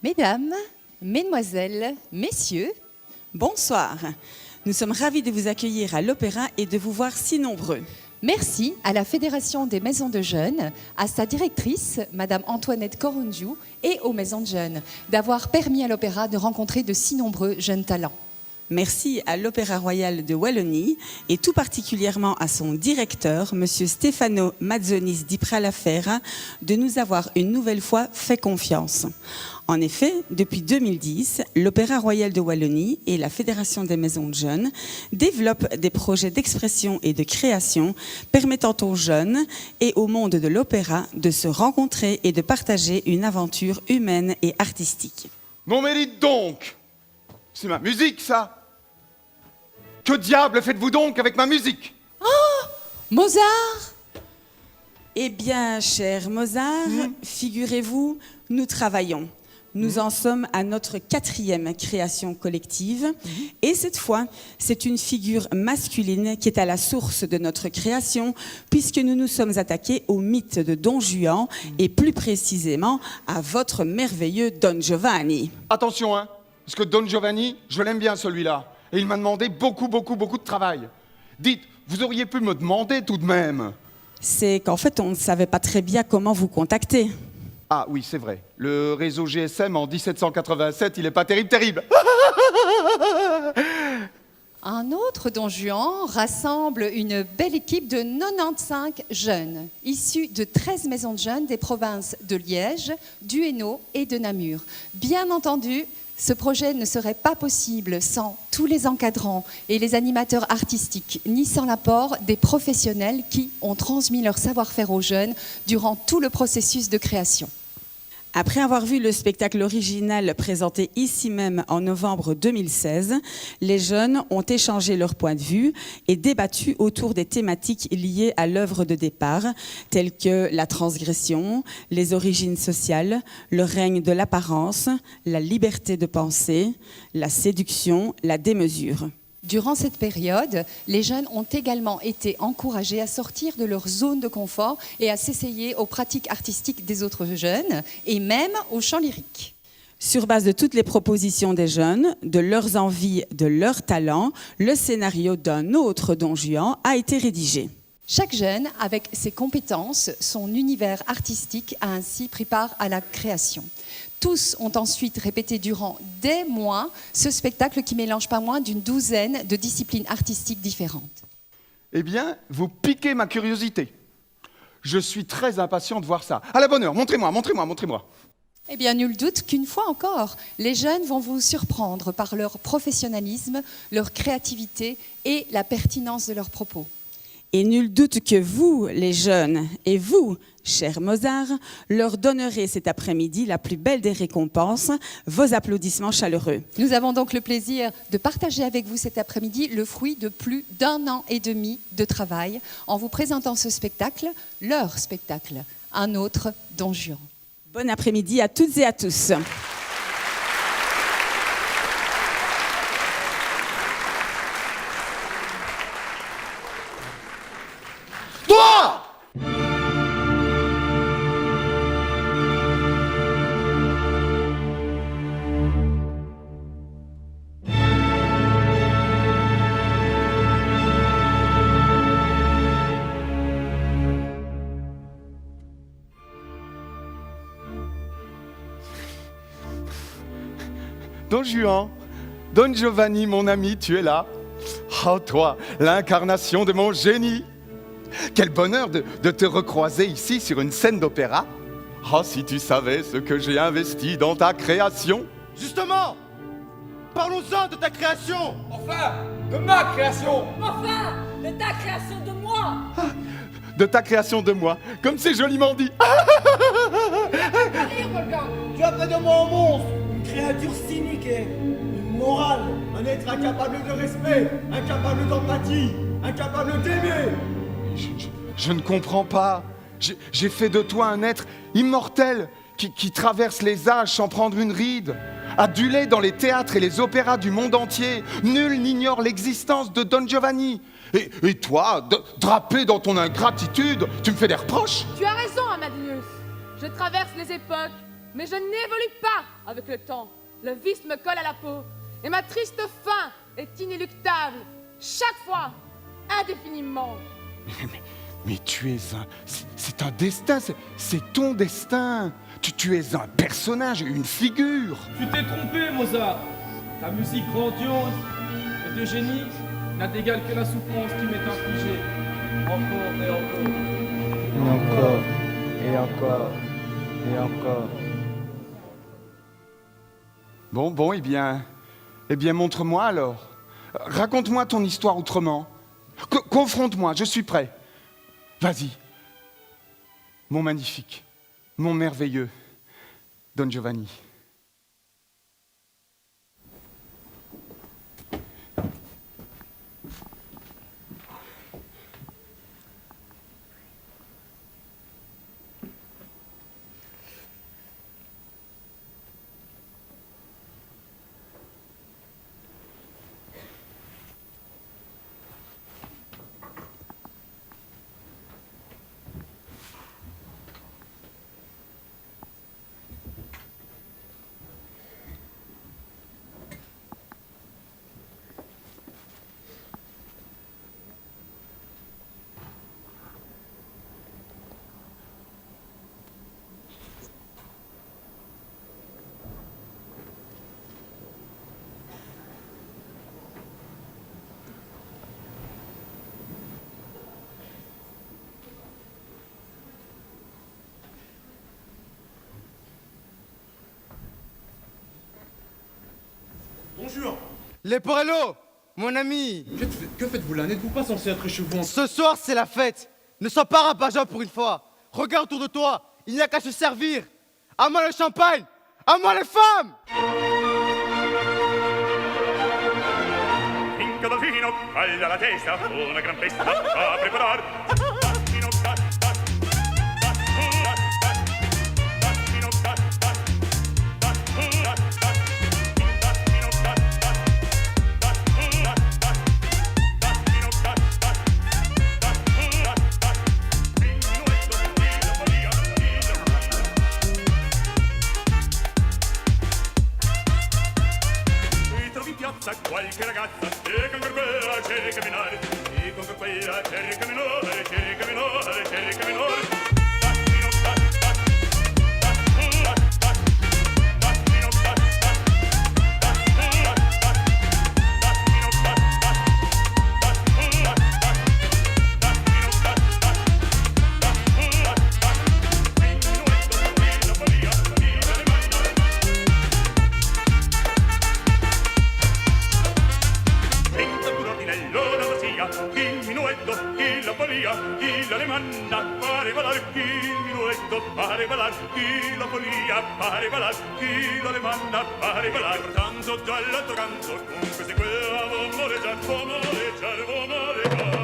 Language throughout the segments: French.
Mesdames, Mesdemoiselles, Messieurs, bonsoir. Nous sommes ravis de vous accueillir à l'Opéra et de vous voir si nombreux. Merci à la Fédération des Maisons de Jeunes, à sa directrice, Madame Antoinette Corungiu, et aux Maisons de Jeunes d'avoir permis à l'Opéra de rencontrer de si nombreux jeunes talents. Merci à l'Opéra Royal de Wallonie et tout particulièrement à son directeur, M. Stefano Mazzonis di Pralafera, de nous avoir une nouvelle fois fait confiance. En effet, depuis 2010, l'Opéra Royal de Wallonie et la Fédération des Maisons de Jeunes développent des projets d'expression et de création permettant aux jeunes et au monde de l'opéra de se rencontrer et de partager une aventure humaine et artistique. Non mais dites donc, c'est ma musique ça. Que diable faites-vous donc avec ma musique? Oh, Mozart! Eh bien, cher Mozart, figurez-vous, nous travaillons. Nous en sommes à notre 4e création collective. Et cette fois, c'est une figure masculine qui est à la source de notre création, puisque nous nous sommes attaqués au mythe de Don Juan, et plus précisément à votre merveilleux Don Giovanni. Attention, hein, parce que Don Giovanni, je l'aime bien celui-là. Et il m'a demandé beaucoup de travail. Dites, vous auriez pu me demander tout de même. C'est qu'en fait, on ne savait pas très bien comment vous contacter. Ah oui, c'est vrai. Le réseau GSM en 1787, il n'est pas terrible. Un autre Don Juan rassemble une belle équipe de 95 jeunes, issus de 13 maisons de jeunes des provinces de Liège, du Hainaut et de Namur. Bien entendu, ce projet ne serait pas possible sans tous les encadrants et les animateurs artistiques, ni sans l'apport des professionnels qui ont transmis leur savoir-faire aux jeunes durant tout le processus de création. Après avoir vu le spectacle original présenté ici même en novembre 2016, les jeunes ont échangé leur point de vue et débattu autour des thématiques liées à l'œuvre de départ, telles que la transgression, les origines sociales, le règne de l'apparence, la liberté de penser, la séduction, la démesure. Durant cette période, les jeunes ont également été encouragés à sortir de leur zone de confort et à s'essayer aux pratiques artistiques des autres jeunes et même au chant lyrique. Sur base de toutes les propositions des jeunes, de leurs envies, de leurs talents, le scénario d'un autre Don Juan a été rédigé. Chaque jeune, avec ses compétences, son univers artistique, a ainsi pris part à la création. Tous ont ensuite répété durant des mois ce spectacle qui mélange pas moins d'une douzaine de disciplines artistiques différentes. Eh bien, vous piquez ma curiosité. Je suis très impatient de voir ça. À la bonne heure, montrez-moi. Eh bien, nul doute qu'une fois encore, les jeunes vont vous surprendre par leur professionnalisme, leur créativité et la pertinence de leurs propos. Et nul doute que vous, les jeunes, et vous, cher Mozart, leur donnerez cet après-midi la plus belle des récompenses, vos applaudissements chaleureux. Nous avons donc le plaisir de partager avec vous cet après-midi le fruit de plus d'1 an et demi de travail en vous présentant ce spectacle, leur spectacle, un autre Don Juan. Bon après-midi à toutes et à tous. Toi! Don Juan, Don Giovanni, mon ami, tu es là. Oh, toi, l'incarnation de mon génie. Quel bonheur de te recroiser ici sur une scène d'opéra. Oh, si tu savais ce que j'ai investi dans ta création. Justement, parlons-en de ta création. Enfin, de ma création. Enfin, de ta création de moi. De ta création de moi, comme c'est joliment dit. Allez, Wolfgang. Tu as fait de moi un monstre, une créature cynique et immorale, un Un être incapable de respect, incapable d'empathie, incapable d'aimer. Je ne comprends pas. J'ai fait de toi un être immortel qui traverse les âges sans prendre une ride. Adulé dans les théâtres et les opéras du monde entier, nul n'ignore l'existence de Don Giovanni. Et toi, drapé dans ton ingratitude, tu me fais des reproches? Tu as raison, Amadinius. Je traverse les époques, mais je n'évolue pas avec le temps. Le vice me colle à la peau, et ma triste fin est inéluctable, chaque fois, indéfiniment. Mais tu es un... C'est un destin, c'est ton destin. Tu es un personnage, une figure. Tu t'es trompé, Mozart. Ta musique grandiose et de génie n'a d'égal que la souffrance qui m'est infligée. Encore et encore. Et encore, et encore, et encore. Bon, eh bien, montre-moi alors. Raconte-moi ton histoire autrement. Confronte-moi, je suis prêt. Vas-y. Mon magnifique, mon merveilleux Don Giovanni. Bonjour. Leporello, mon ami. Que faites-vous là? N'êtes-vous pas censé être chez vous? Ce soir, c'est la fête. Ne sois pas rabat-joie pour une fois. Regarde autour de toi. Il n'y a qu'à se servir. À moi le champagne. À moi les femmes. Finca dal vino, taglia la testa, una gran festa a preparar. Taccino, qualche ragazza e con quella cerca minore e con quella cerca minore cerca minore cerca minore taccino tac tac tac tac taccino tac tac taccino tac tac taccino tac tac taccino tac tac taccino tac tac taccino tac tac minuetto di la follia di la demanda. Senza pur ordinello d'amazia, il minuetto, chi la follia, chi la demanda, pare balar, chi il minuetto, pare balar, chi la follia, pare balar, chi la demanda, pare balar. Portanto dall'altro canto, con queste quella momoreggiar, momoreggiar, momoreggiar.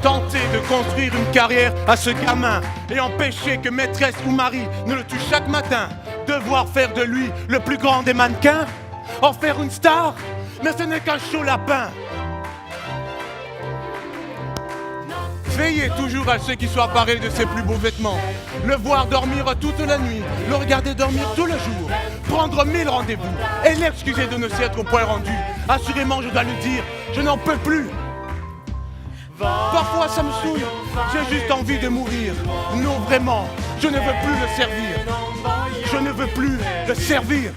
Tenter de construire une carrière à ce gamin et empêcher que maîtresse ou mari ne le tue chaque matin. Devoir faire de lui le plus grand des mannequins, en faire une star, mais ce n'est qu'un chaud lapin. Veillez toujours à ce qu'il soit paré de ses plus beaux vêtements. Le voir dormir toute la nuit, le regarder dormir tout le jour. Prendre 1000 rendez-vous et l'excuser de ne s'y être au point rendu. Assurément, je dois le dire, je n'en peux plus. Parfois ça me saoule, j'ai juste envie de mourir. Non vraiment, je ne veux plus le servir. Je ne veux plus le servir.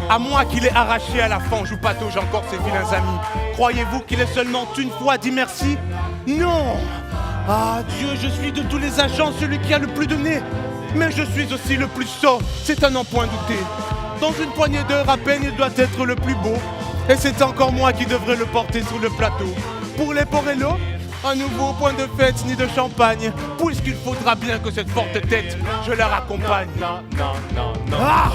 À moins qu'il ait arraché à la fange ou patauge encore ses vilains amis. Croyez-vous qu'il ait seulement une fois dit merci? Non! Ah Dieu, je suis de tous les agents celui qui a le plus de nez. Mais je suis aussi le plus sot, c'est à n'en point douter. Dans une poignée d'heures à peine, il doit être le plus beau. Et c'est encore moi qui devrais le porter sur le plateau. Pour les Porello, un nouveau point de fête ni de champagne, puisqu'il faudra bien que cette forte tête, je la raccompagne. Ah!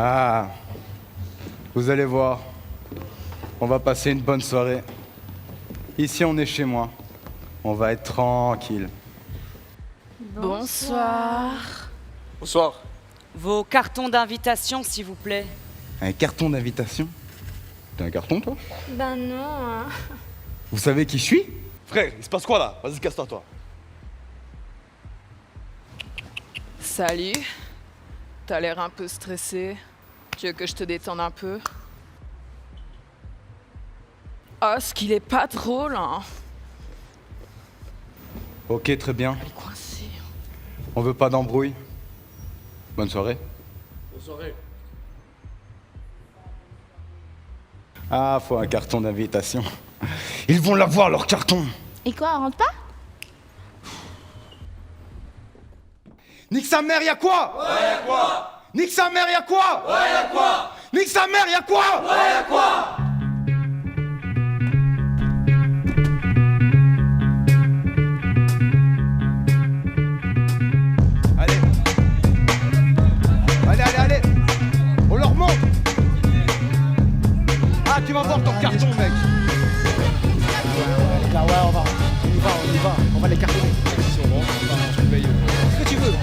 Ah, vous allez voir, on va passer une bonne soirée. Ici, on est chez moi. On va être tranquille. Bonsoir. Bonsoir. Vos cartons d'invitation, s'il vous plaît. Un carton d'invitation? T'as un carton, toi? Ben non, hein. Vous savez qui je suis? Frère, il se passe quoi là? Vas-y, casse-toi, toi. Salut. T'as l'air un peu stressé. Tu veux que je te détende un peu? Ah, ce qu'il est pas drôle, hein. Ok, très bien. Elle est coincée. On veut pas d'embrouille. Bonne soirée. Bonne soirée. Ah, faut un carton d'invitation. Ils vont l'avoir, leur carton. Et quoi, on rentre pas? Nique sa mère, y'a quoi? Ouais, y'a quoi? Nique sa mère, y'a quoi? Ouais, y'a quoi? Nique sa mère, y'a quoi? Ouais, y'a quoi? Allez. Allez, allez, allez. On leur monte. Ah, tu vas voir ton carton, mec. Les gars, ouais, on y va. On va les cartonner. Si on rentre, on va je paye. Ce que tu veux,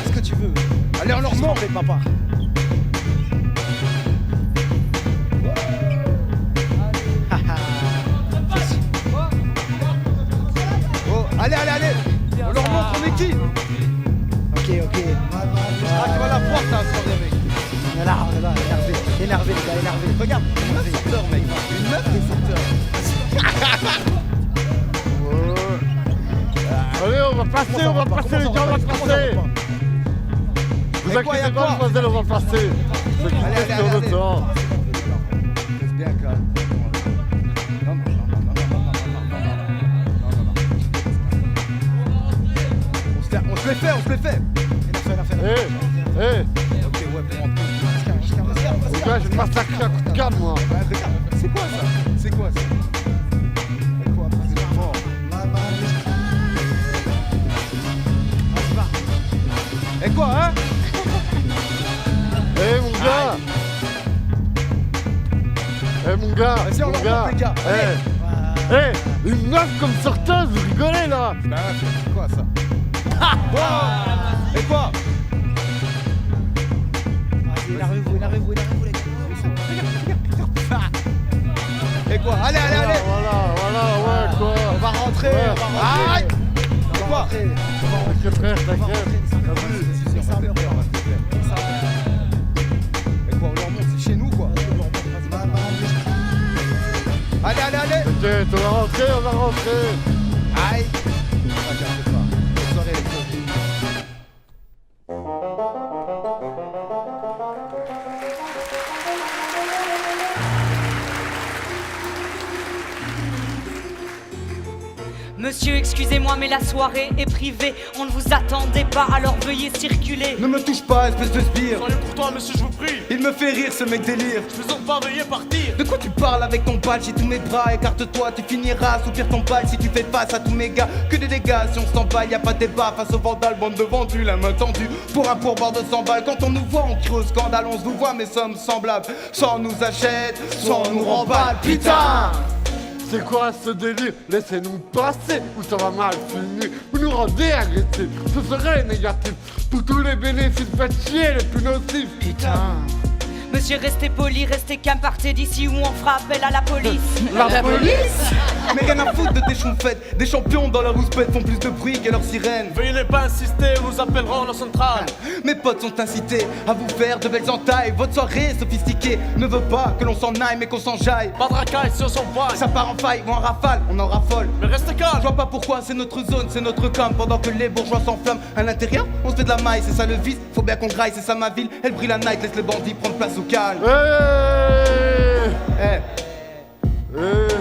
ce que tu veux. Allez, on leur monte. Papa. Oh, allez, allez, allez. On leur montre, on est qui? Ok. Ah, tu vas la voir, ta soirée, mec. On est là, énervé, les gars, énervé. Regarde, une meuf sorteur, mec. Une meuf qui est sorteur. Allez, on va passer, les gars, on va passer. Vous inquiétez pas, mademoiselle, on va passer. C'est une Allez, question de allez. temps. Reste bien calme. Non. On se les fait. Hé, Ok, ouais, bon, on les gars, je vais te massacrer à coup de canne, moi. Regarde, c'est quoi ça? C'est quoi C'est fort. Et quoi, hein? Hé, mon gars. Vas-y, on leur montre, les gars. Hé, une meuf comme sorteuse, vous rigolez là. Bah ouais, c'est quoi ça? Wow. Et quoi? Énervez-vous, les gars. Et quoi? Allez. Voilà, ouais, quoi. On va rentrer. Aïe! Et quoi? T'inquiète, frère, t'inquiète. Et quoi? On leur montre, c'est chez nous, quoi. Allez. T'inquiète, on va rentrer. Aïe! Bonne soirée, les gars. Monsieur, excusez-moi, mais la soirée est privée. On ne vous attendait pas, alors veuillez circuler. Ne me touche pas, espèce de sbire. Soyez pour toi, monsieur, je vous prie. Il me fait rire, ce mec délire. Je vous en pas, veuillez partir. De quoi tu parles avec ton pal? J'ai tous mes bras, écarte-toi, tu finiras soupir ton pal si tu fais face à tous mes gars. Que des dégâts, si on s'emballe, y a pas de débat face au vandal, bande de vendus, la main tendue. Pour un pourboire de 100 balles, quand on nous voit, on crie au scandale, on se vous voit, mais sommes semblables. Soit on nous achète, soit on nous remballe, putain! C'est quoi ce délire? Laissez-nous passer ou ça va mal finir. Vous nous rendez agressifs, ce serait négatif. Pour tous les bénéfices, faites chier les plus nocifs. Putain. Monsieur, restez poli, restez calme, partez d'ici ou on fera appel à la police. La police? Mais rien à foutre de tes choufettes. Des champions dans la rouspette font plus de bruit que leurs sirènes. Veuillez ne pas insister, nous appellerons la centrale. Mes potes sont incités à vous faire de belles entailles. Votre soirée sophistiquée ne veut pas que l'on s'en aille mais qu'on s'enjaille. Pas de racaille si on s'en va. Ça part en faille ou en rafale, on en raffole. Mais restez Je calme. vois pas pourquoi c'est notre zone, c'est notre com. Pendant que les bourgeois s'enflamment à l'intérieur, on se fait de la maille, c'est ça le vice. Faut bien qu'on graille, c'est ça ma ville. Elle brille la night, laisse les bandits prendre place au calme.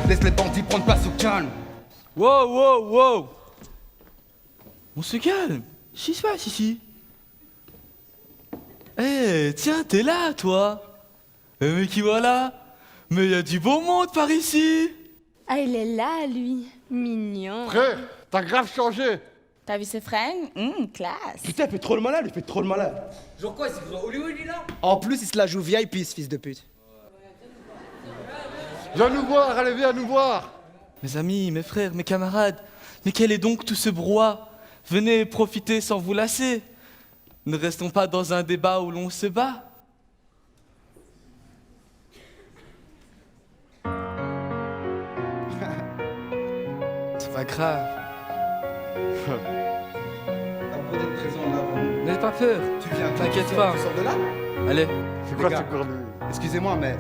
Laisse les bandits prendre place au calme. Wow. On se calme. Qu'est-ce qui se passe ici? Eh, tiens, t'es là, toi. Mais qui voilà? Mais y a du beau monde par ici. Ah, il est là, lui. Mignon. Frère, t'as grave changé. T'as vu ses fringues? Classe. Putain, il fait trop le malade, il fait trop le malade. Genre quoi, c'est grand Hollywood, lui, là? En plus, il se la joue VIP, ce fils de pute. Viens nous voir, allez, viens nous voir. Mes amis, mes frères, mes camarades, mais quel est donc tout ce brouhaha? Venez profiter sans vous lasser. Ne restons pas dans un débat où l'on se bat. C'est pas grave. N'aie pas peur. Tu viens, T'inquiète pas. Tu sors de là? Allez. C'est quoi Les ce gars. cornu? Excusez-moi, mais...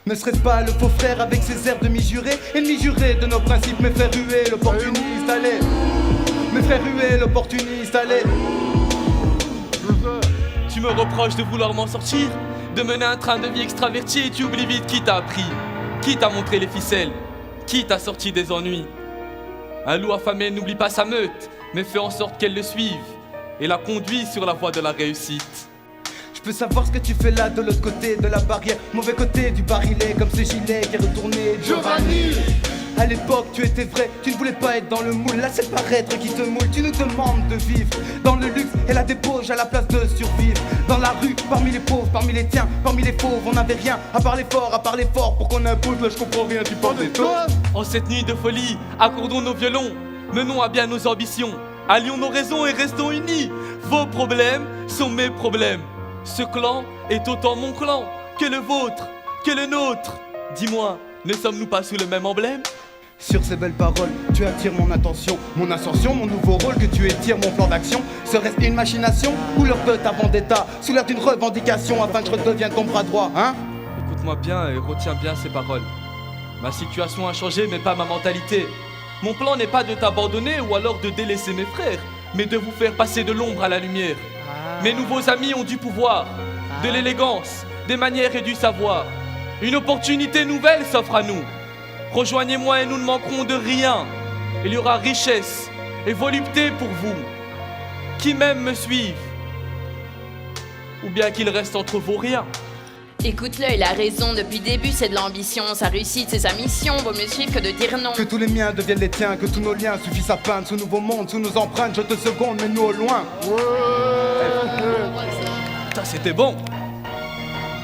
Ne serait-ce pas le faux frère avec ses airs de mi-juré, ennemi juré de nos principes, mes frères hués, l'opportuniste, allez. Mes frères hués, l'opportuniste, allez. Tu me reproches de vouloir m'en sortir, de mener un train de vie extraverti et tu oublies vite qui t'a appris, qui t'a montré les ficelles, qui t'a sorti des ennuis. Un loup affamé n'oublie pas sa meute, mais fait en sorte qu'elle le suive et la conduit sur la voie de la réussite. Je peux savoir ce que tu fais là de l'autre côté de la barrière, mauvais côté du barillet comme ce gilet qui est retourné. Giovanni! À l'époque tu étais vrai, tu ne voulais pas être dans le moule, là c'est le paraître qui te moule, tu nous demandes de vivre dans le luxe et la débauche à la place de survivre. Dans la rue, parmi les pauvres, parmi les tiens, parmi les pauvres, on n'avait rien, à part l'effort, pour qu'on impose, là je comprends rien, tu parles des toi. En cette nuit de folie, accordons nos violons, menons à bien nos ambitions, allions nos raisons et restons unis. Vos problèmes sont mes problèmes. Ce clan est autant mon clan que le vôtre, que le nôtre. Dis-moi, ne sommes-nous pas sous le même emblème? Sur ces belles paroles, tu attires mon attention, mon ascension, mon nouveau rôle que tu étires, mon plan d'action. Serait-ce une machination ou l'heure de ta vendetta, sous l'air d'une revendication afin que je redevienne ton bras droit, hein? Écoute-moi bien et retiens bien ces paroles. Ma situation a changé mais pas ma mentalité. Mon plan n'est pas de t'abandonner ou alors de délaisser mes frères, mais de vous faire passer de l'ombre à la lumière. Mes nouveaux amis ont du pouvoir, de l'élégance, des manières et du savoir. Une opportunité nouvelle s'offre à nous. Rejoignez-moi et nous ne manquerons de rien. Il y aura richesse et volupté pour vous. Qui même me suivent, ou bien qu'il reste entre vos rien. Écoute-le, il a raison, depuis le début c'est de l'ambition, sa réussite c'est sa mission, vaut mieux suivre que de dire non. Que tous les miens deviennent les tiens, que tous nos liens suffisent à peindre ce nouveau monde, sous nos empreintes, je te seconde, mais nous au loin. Ça c'était bon.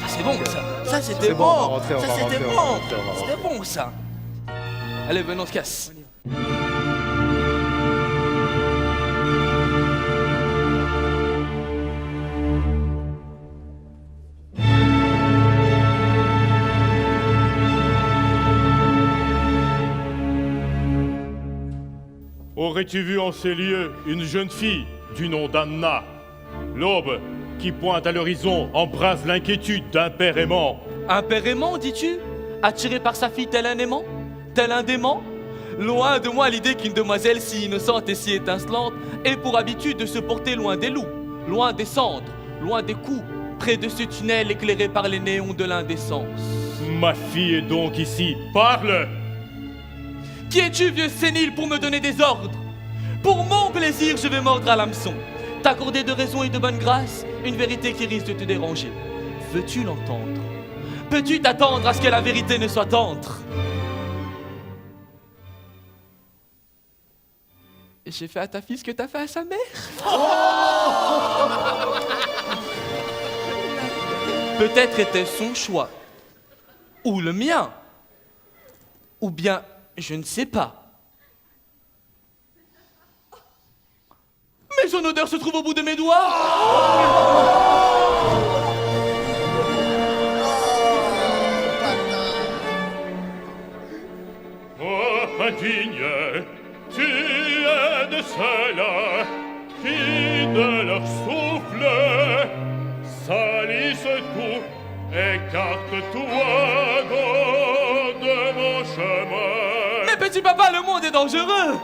Ça c'est bon ça. Ça c'était C'est bon, on va rentrer, on Ça va c'était rentrer, bon. on va rentrer, on va C'était bon ça. Allez, venons, on se casse. Aurais-tu vu en ces lieux une jeune fille du nom d'Anna? L'aube qui pointe à l'horizon embrase l'inquiétude d'un père aimant. Un père aimant, dis-tu? Attiré par sa fille tel un aimant? Tel un dément? Loin de moi l'idée qu'une demoiselle si innocente et si étincelante ait pour habitude de se porter loin des loups, loin des cendres, loin des coups, près de ce tunnel éclairé par les néons de l'indécence. Ma fille est donc ici, parle! Qui es-tu, vieux sénile, pour me donner des ordres? Pour mon plaisir, je vais mordre à l'hameçon, t'accorder de raison et de bonne grâce une vérité qui risque de te déranger. Veux-tu l'entendre? Peux-tu t'attendre à ce que la vérité ne soit tendre? J'ai fait à ta fille ce que t'as fait à sa mère. Peut-être était son choix, ou le mien, ou bien je ne sais pas. Mais son odeur se trouve au bout de mes doigts. Oh, indigne, tu es de ceux-là qui de leur souffle salissent tout. Écarte-toi de mon chemin. Mais petit papa, le monde est dangereux.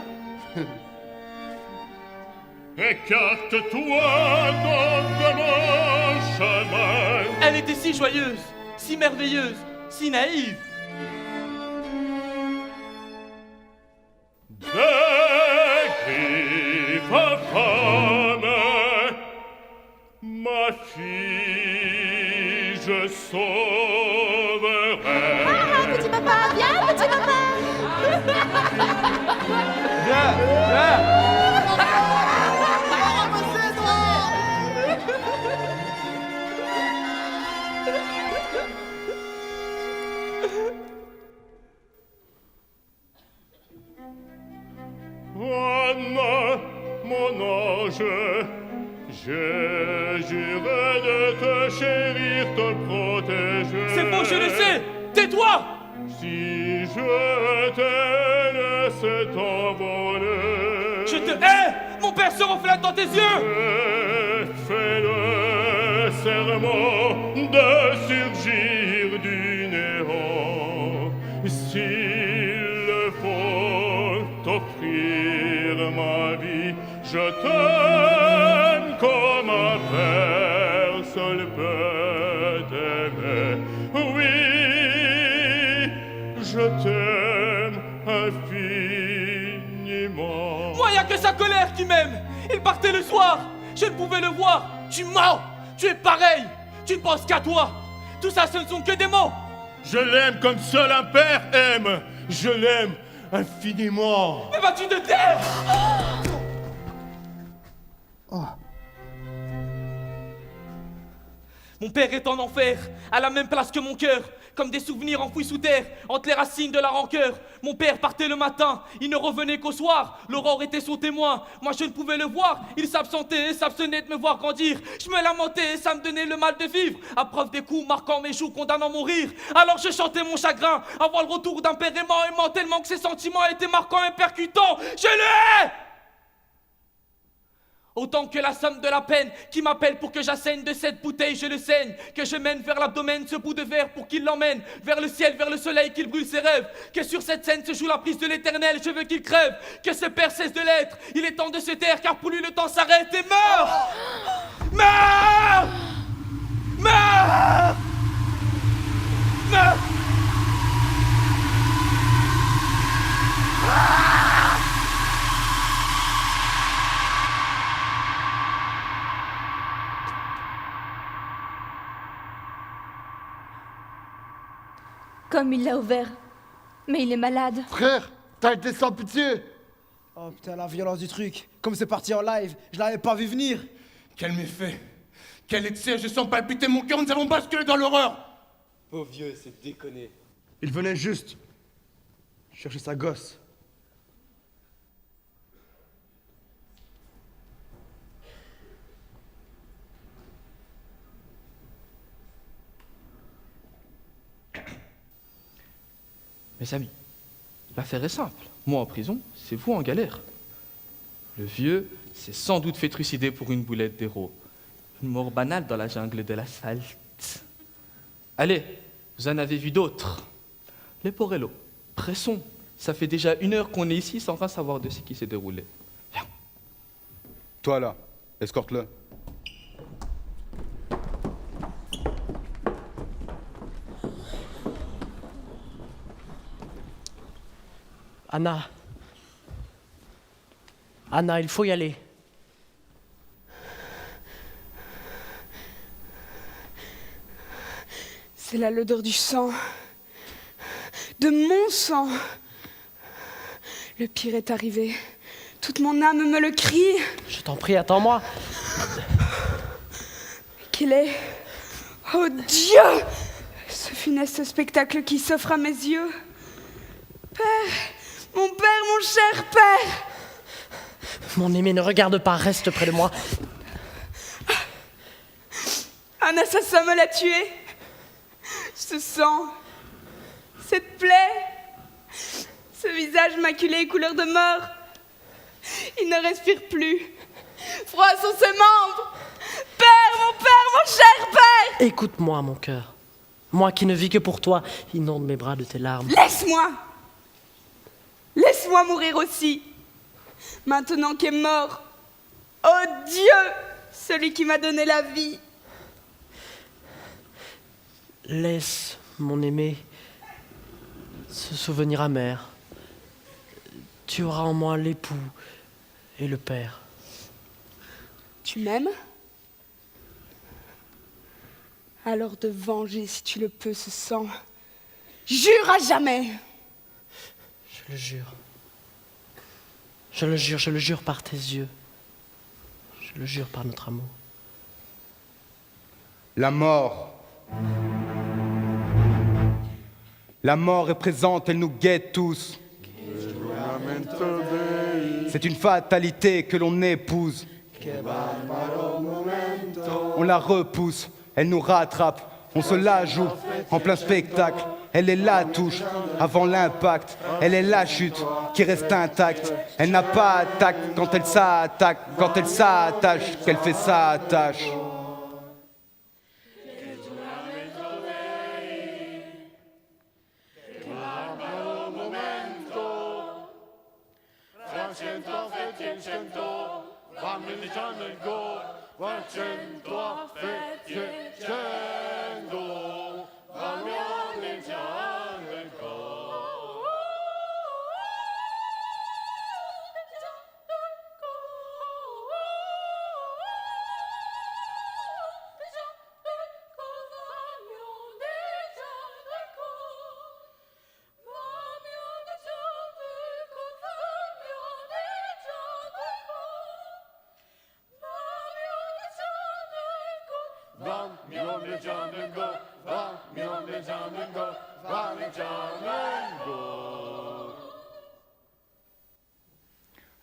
Écarte-toi de mon chemin. Elle était si joyeuse, si merveilleuse, si naïve. Des griffes infâmes, ma fille, je sauverai. Petit papa, viens, petit papa. ange. J'ai juré de te chérir, te protéger. C'est faux, je le sais. Tais-toi. Si je t'ai laissé t'envoler, Je te hais. Mon père se reflète dans tes yeux. j'ai fait le serment de surgir du néant. S'il le faut t'offrir ma vie, je t'aime comme un père seul peut t'aimer. Oui, je t'aime infiniment. Moi, y a que sa colère qui m'aime. Il partait le soir. Je ne pouvais le voir. Tu mens. Tu es pareil. Tu ne penses qu'à toi. Tout ça, ce ne sont que des mots. Je l'aime comme seul un père aime. Je l'aime infiniment. Mais vas-tu te taire? Mon père est en enfer, à la même place que mon cœur, comme des souvenirs enfouis sous terre, entre les racines de la rancœur. Mon père partait le matin, il ne revenait qu'au soir. L'aurore était son témoin, moi je ne pouvais le voir. Il s'absentait et s'abstenait de me voir grandir. Je me lamentais et ça me donnait le mal de vivre. À preuve des coups marquant mes joues, condamnant mon rire. Alors je chantais mon chagrin, à voir le retour d'un père aimant tellement que ses sentiments étaient marquants et percutants. Je le hais! Autant que la somme de la peine qui m'appelle pour que j'assaigne de cette bouteille, je le saigne. Que je mène vers l'abdomen ce bout de verre pour qu'il l'emmène vers le ciel, vers le soleil, qu'il brûle ses rêves. Que sur cette scène se joue la prise de l'éternel, je veux qu'il crève. Que ce père cesse de l'être, il est temps de se taire car pour lui le temps s'arrête et meurt. Meurt. Meurt. Meurt. Comme il l'a ouvert. Mais il est malade. Frère, t'as été sans pitié. Oh putain, la violence du truc. Comme c'est parti en live, je l'avais pas vu venir. Quel méfait. Quel excès, je sens palpiter mon cœur, nous avons basculé dans l'horreur. Pauvre vieux, c'est déconné. Il venait juste chercher sa gosse. Mes amis, l'affaire est simple. Moi en prison, c'est vous en galère. Le vieux s'est sans doute fait trucider pour une boulette d'héros. Une mort banale dans la jungle de l'asphalte. Allez, vous en avez vu d'autres. Les Porello, pressons. Ça fait déjà 1 heure qu'on est ici sans rien savoir de ce qui s'est déroulé. Viens. Toi là, escorte-le. Anna. Anna, il faut y aller. C'est là l'odeur du sang. De mon sang. Le pire est arrivé. Toute mon âme me le crie. Je t'en prie, attends-moi. Qu'il est... Oh Dieu! Ce funeste spectacle qui s'offre à mes yeux. Père! Mon père, mon cher père! Mon aimé, ne regarde pas, reste près de moi. Un assassin me l'a tué. Ce sang, cette plaie, ce visage maculé couleur de mort. Il ne respire plus. Froid sont ses membres. Père, mon cher père! Écoute-moi, mon cœur. Moi qui ne vis que pour toi, inonde mes bras de tes larmes. Laisse-moi! Laisse-moi mourir aussi, maintenant qu'est mort, oh Dieu, celui qui m'a donné la vie. Laisse, mon aimé, ce souvenir amer. Tu auras en moi l'époux et le père. Tu m'aimes? Alors de venger, si tu le peux, ce sang. Jure à jamais! Je le jure. Je le jure, je le jure par tes yeux. Je le jure par notre amour. La mort. La mort est présente, elle nous guette tous. C'est une fatalité que l'on épouse. On la repousse, elle nous rattrape, on se la joue en plein spectacle. Elle est la touche avant l'impact, elle est la chute qui reste intacte. Elle n'a pas tact quand elle s'attaque, quand elle s'attache, qu'elle fait sa tâche.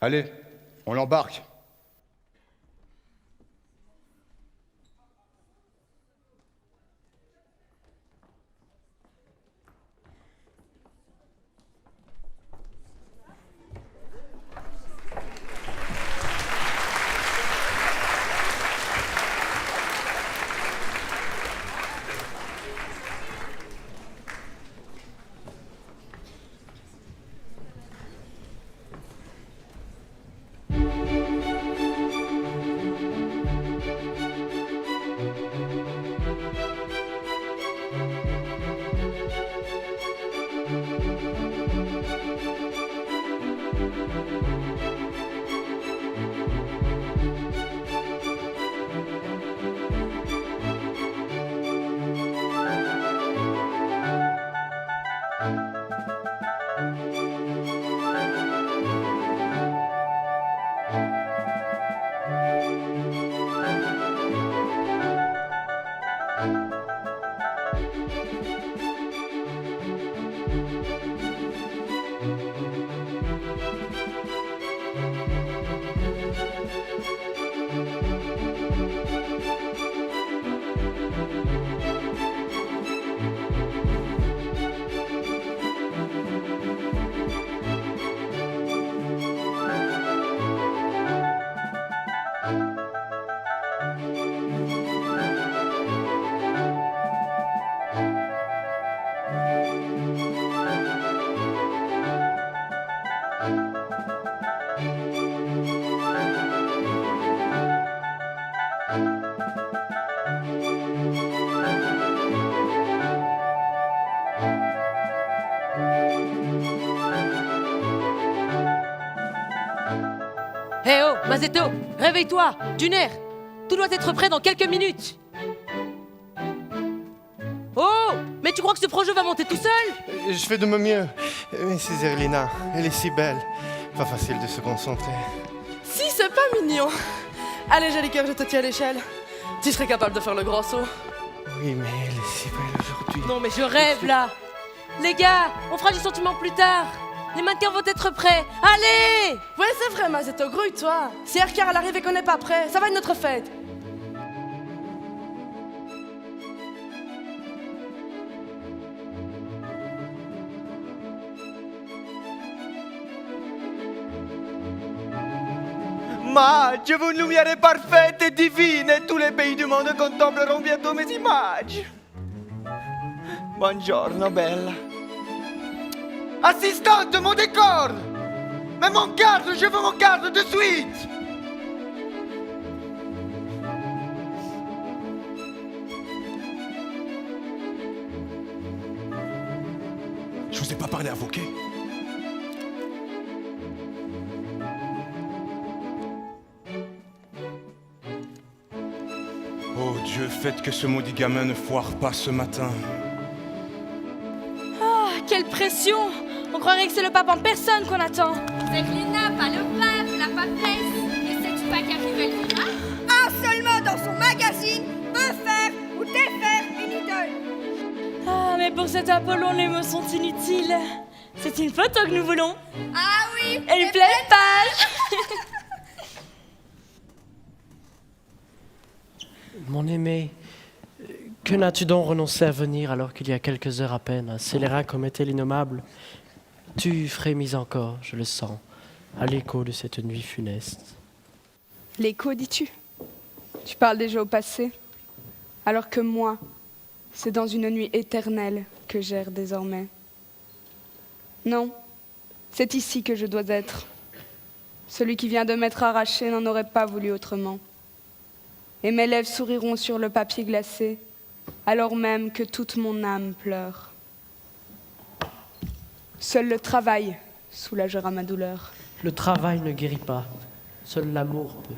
Allez, on l'embarque. Hé oh, Mazetto, réveille-toi, Duner. Tout doit être prêt dans quelques minutes. Oh, mais tu crois que ce projet va monter tout seul? Je fais de mon mieux. Mais c'est Zerlina, elle est si belle. Pas facile de se concentrer. Si, c'est pas mignon. Allez, joli cœur, je te tiens à l'échelle. Tu serais capable de faire le grand saut. Oui, mais elle est si belle aujourd'hui. Non, mais je rêve là. Les gars, on fera du sentiment plus tard. Les mannequins vont être prêts. Allez! Ouais, c'est vrai, Mazetto, grouille-toi. Si Erkar arrive et qu'on n'est pas prêt, ça va être notre fête. Madge, vous une lumière parfaite et divine, et tous les pays du monde contempleront bientôt mes images. Buongiorno, bella. Assistante, mon décor! Mais mon cadre, je veux mon cadre de suite! Je vous ai pas parlé à vos quais. Oh Dieu, faites que ce maudit gamin ne foire pas ce matin. Ah, quelle pression! On croirait que c'est le pape en personne qu'on attend. Zerlina, pas le pape, la papesse. Et sais-tu pas qu'arrive Elvira? A seulement dans son magazine, un fer ou des fers inutiles. Ah, mais pour cet Apollon, les mots sont inutiles. C'est une photo que nous voulons. Ah oui! Et une pleine page. Mon aimé, que n'as-tu donc renoncé à venir alors qu'il y a quelques heures à peine, un scélérat commettait l'innommable? Tu frémis encore, je le sens, à l'écho de cette nuit funeste. L'écho, dis-tu? Tu parles déjà au passé, alors que moi, c'est dans une nuit éternelle que j'erre désormais. Non, c'est ici que je dois être. Celui qui vient de m'être arraché n'en aurait pas voulu autrement. Et mes lèvres souriront sur le papier glacé, alors même que toute mon âme pleure. Seul le travail soulagera ma douleur. Le travail ne guérit pas, seul l'amour peut.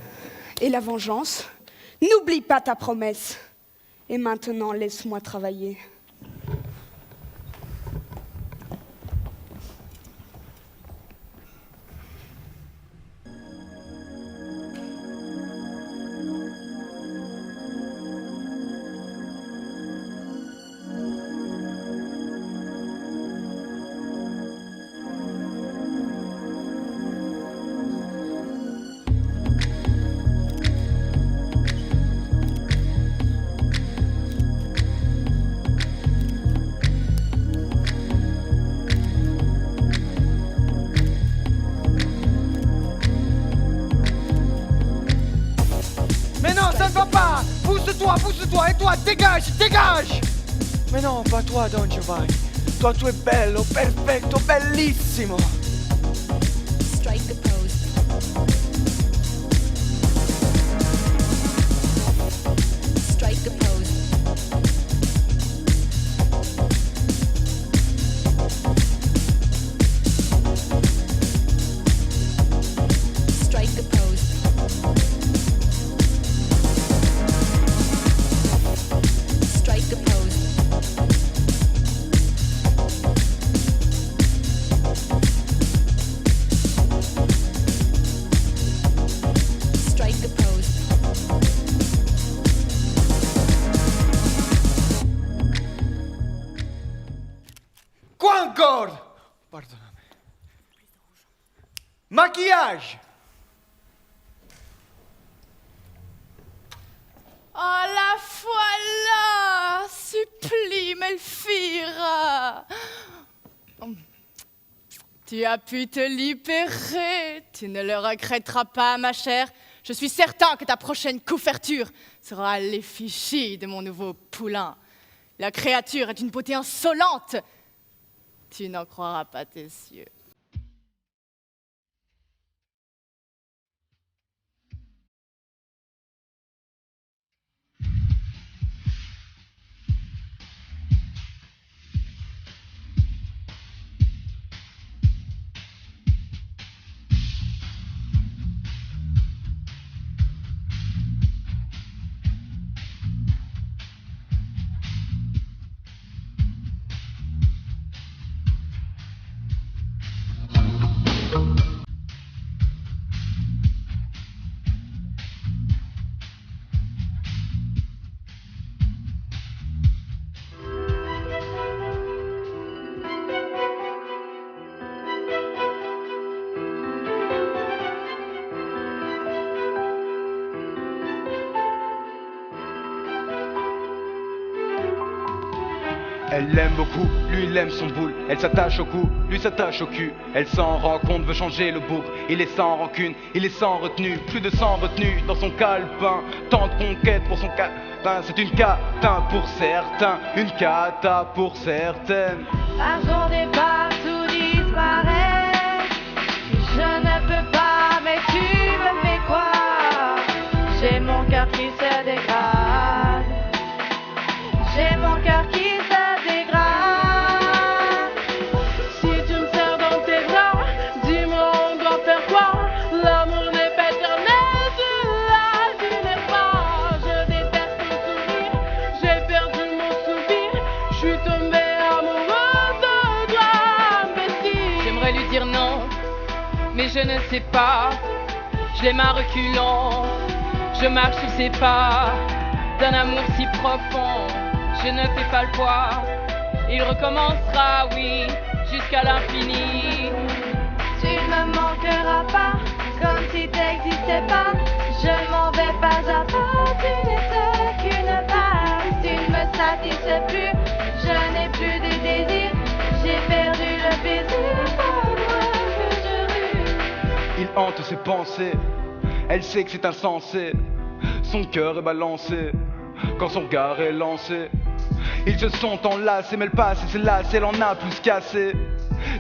Et la vengeance? N'oublie pas ta promesse. Et maintenant, laisse-moi travailler. Mais non, ça ne va pas! Pousse-toi, et toi, dégage, dégage! Mais non, pas toi, Don Giovanni. Toi, tu es bello, perfetto, bellissimo! Strike the pose. Strike the pose. Strike the pose. Strike the pose. Strike the pose. Quoi encore? Pardonnez. Maquillage! Oh la voilà! Sublime, Elvira! Tu as pu te libérer. Tu ne le regretteras pas, ma chère. Je suis certain que ta prochaine couverture sera à l'effigie de mon nouveau poulain. La créature est d'une beauté insolente. Tu n'en croiras pas tes yeux. Elle l'aime beaucoup, lui il aime son boule. Elle s'attache au cou, lui s'attache au cul. Elle s'en rend compte, veut changer le bougre. Il est sans rancune, il est sans retenue. Plus de sang retenu dans son calepin. Tant de conquêtes pour son catin. C'est une cata pour certains, une cata pour certaines. L'argent départ, tout disparaît. Je ne peux pas, mais tu me fais quoi? J'ai mon cœur qui se dégrade. J'ai mon cœur qui se dégrade. Si tu me serres dans tes bras, dis-moi on doit faire quoi? L'amour n'est pas éternel, tu l'as, tu n'es pas. Je déteste ton sourire, j'ai perdu mon sourire. Je suis tombée amoureuse de toi, imbécile. J'aimerais lui dire non, mais je ne sais pas. Je l'aime à reculons, je marche sous ses pas. D'un amour si profond, je ne fais pas le poids. Il recommencera, oui, jusqu'à l'infini. Tu ne me manqueras pas, comme si t'existais pas. Je m'en vais pas à pas, tu n'étais hante ses pensées. Elle sait que c'est insensé. Son cœur est balancé quand son regard est lancé. Ils se sont enlacés, mais elle passe et c'est là, elle en a plus qu'assez.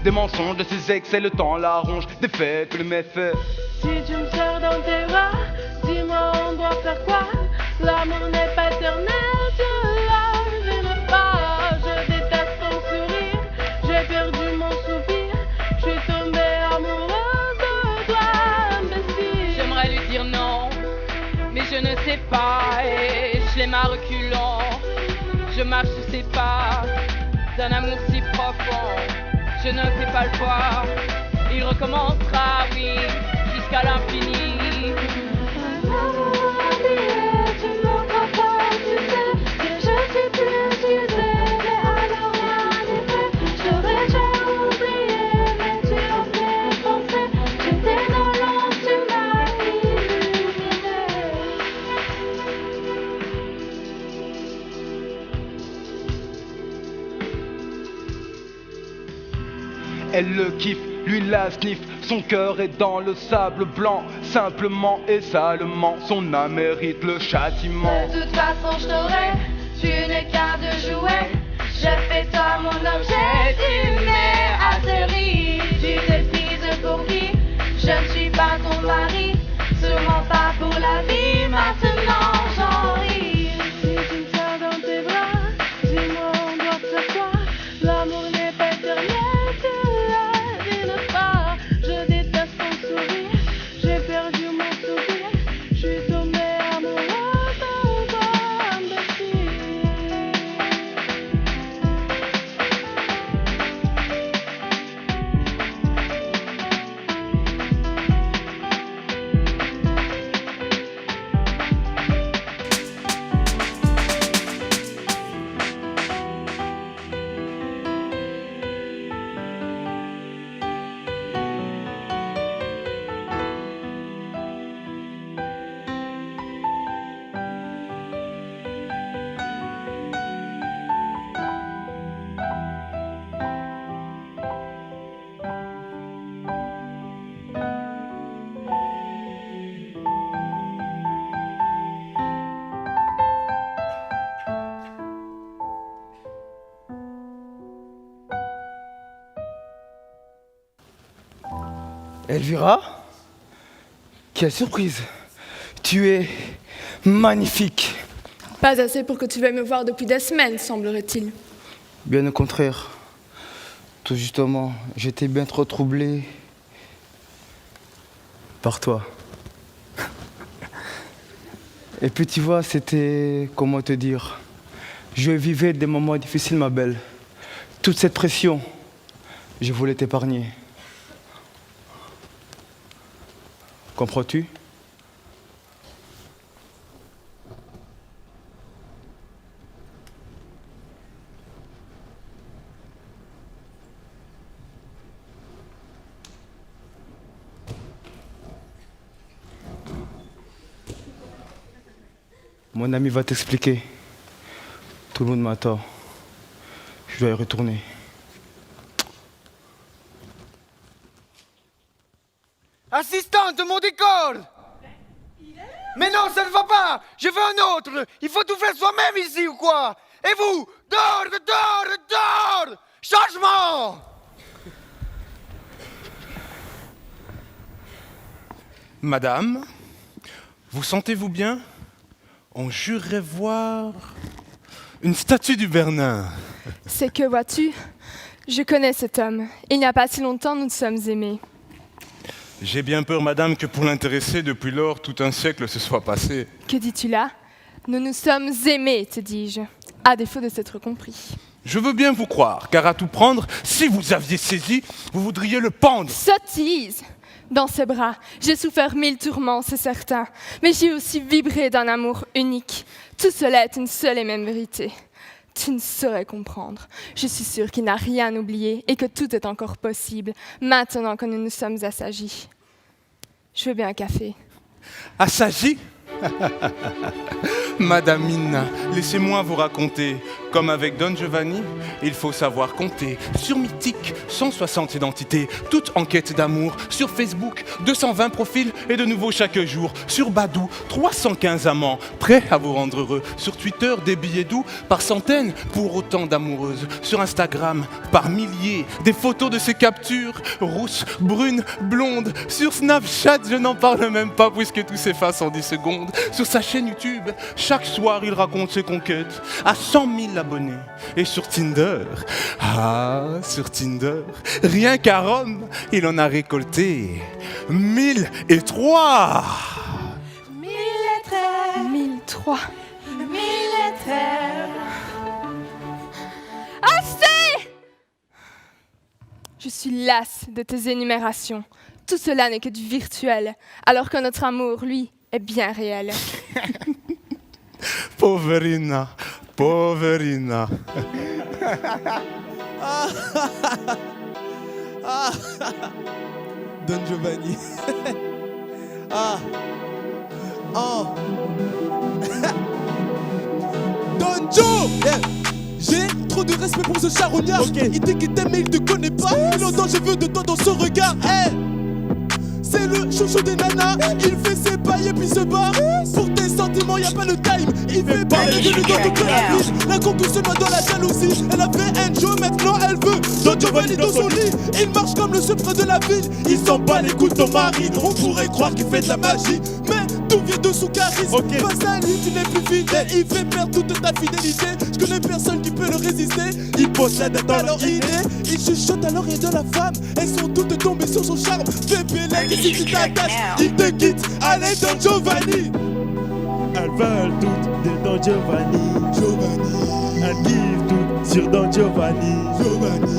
Des mensonges de ses excès, le temps la ronge, des faits que le méfait. Si tu me serres dans tes bras, dis-moi on doit faire quoi? L'amour n'est pas éternel, tu l'as pas. Je déteste ton sourire, j'ai perdu mon soupir. Je suis tombée amoureuse de toi, imbécile. J'aimerais lui dire non, mais je ne sais pas. Et je l'aime à reculons. Je marche sous ses pas, d'un amour si profond. Je ne fais pas le poids. Il recommencera, oui, jusqu'à l'infini. Elle le kiffe, lui la sniffe, son cœur est dans le sable blanc. Simplement et salement, son âme mérite le châtiment. De toute façon je t'aurai, tu n'es qu'un de jouet. Je fais toi mon objet, tu m'es atterri. Tu te prises pour qui? Je ne suis pas ton mari, sûrement pas pour la vie. Maintenant j'en ris. Si tu me serres dans tes bras, dis-moi on doit faire quoi? L'amour n'est pas éternel. Elvira, quelle surprise! Tu es magnifique! Pas assez pour que tu veuilles me voir depuis des semaines, semblerait-il. Bien au contraire. Tout justement, j'étais bien trop troublé par toi. Et puis tu vois, c'était, comment te dire, je vivais des moments difficiles, ma belle. Toute cette pression, je voulais t'épargner. Comprends-tu? Mon ami va t'expliquer. Tout le monde m'attend. Je dois y retourner. Assistante de mon décor! Mais non, ça ne va pas! Je veux un autre! Il faut tout faire soi-même ici ou quoi? Et vous? Dehors! Changement! Madame, vous sentez-vous bien? On jurerait voir une statue du Bernin. C'est que, vois-tu, je connais cet homme. Il n'y a pas si longtemps, nous nous sommes aimés. J'ai bien peur, madame, que pour l'intéresser, depuis lors, tout un siècle se soit passé. Que dis-tu là? Nous nous sommes aimés, te dis-je, à défaut de s'être compris. Je veux bien vous croire, car à tout prendre, si vous aviez saisi, vous voudriez le pendre. Sottise! Dans ses bras, j'ai souffert 1000 tourments, c'est certain, mais j'ai aussi vibré d'un amour unique. Tout cela est une seule et même vérité. Tu ne saurais comprendre. Je suis sûre qu'il n'a rien oublié et que tout est encore possible, maintenant que nous nous sommes assagis. Je veux bien un café. Assagis? Madame Mina, laissez-moi vous raconter Comme avec Don Giovanni, il faut savoir compter. Sur Mythique, 160 identités, toutes en quête d'amour. Sur Facebook, 220 profils et de nouveau chaque jour. Sur Badoo, 315 amants, prêts à vous rendre heureux. Sur Twitter, des billets doux par centaines pour autant d'amoureuses. Sur Instagram, par milliers, des photos de ses captures, rousses, brunes, blondes. Sur Snapchat, je n'en parle même pas puisque tout s'efface en 10 secondes. Sur sa chaîne YouTube, chaque soir, il raconte ses conquêtes à 100 000 abonnés. Et sur Tinder, sur Tinder, rien qu'à Rome, il en a récolté 1003. 1003. 1003. Assez! Je suis lasse de tes énumérations. Tout cela n'est que du virtuel, alors que notre amour, lui, est bien réel. Poverina, poverina. Don Giovanni. Don Joe, j'ai trop de respect pour ce charognard. Il dit qu'il t'aime mais il te connaît pas. Il entend je veux de toi dans son regard. C'est le chouchou des nanas. Il fait ses bails et puis se barre. Pour tes sentiments y a pas le time. Il fait parler de lui dans toute la ville. La concurrence se noie dans la jalousie. Elle a fait un Joe, maintenant elle veut Don Giovanni dans son lit. Il marche comme le suprême de la ville. Il s'en bat les couilles de ton mari. On pourrait croire qu'il fait de la magie, mais tout vient de son charisme. Face à lui tu n'es plus fidèle. Il fait perdre toute ta fidélité. Je connais personne qui peut le résister. Il possède dans leur idée. Il chuchote à l'oreille de la femme. Elles sont toutes tombées sur son charme. Fais belle et si tu t'attaches, il te quitte. Allez Don Giovanni. Elles veulent toutes de Don Giovanni. Giovanni. Elles kiffent toutes sur Don Giovanni. Giovanni.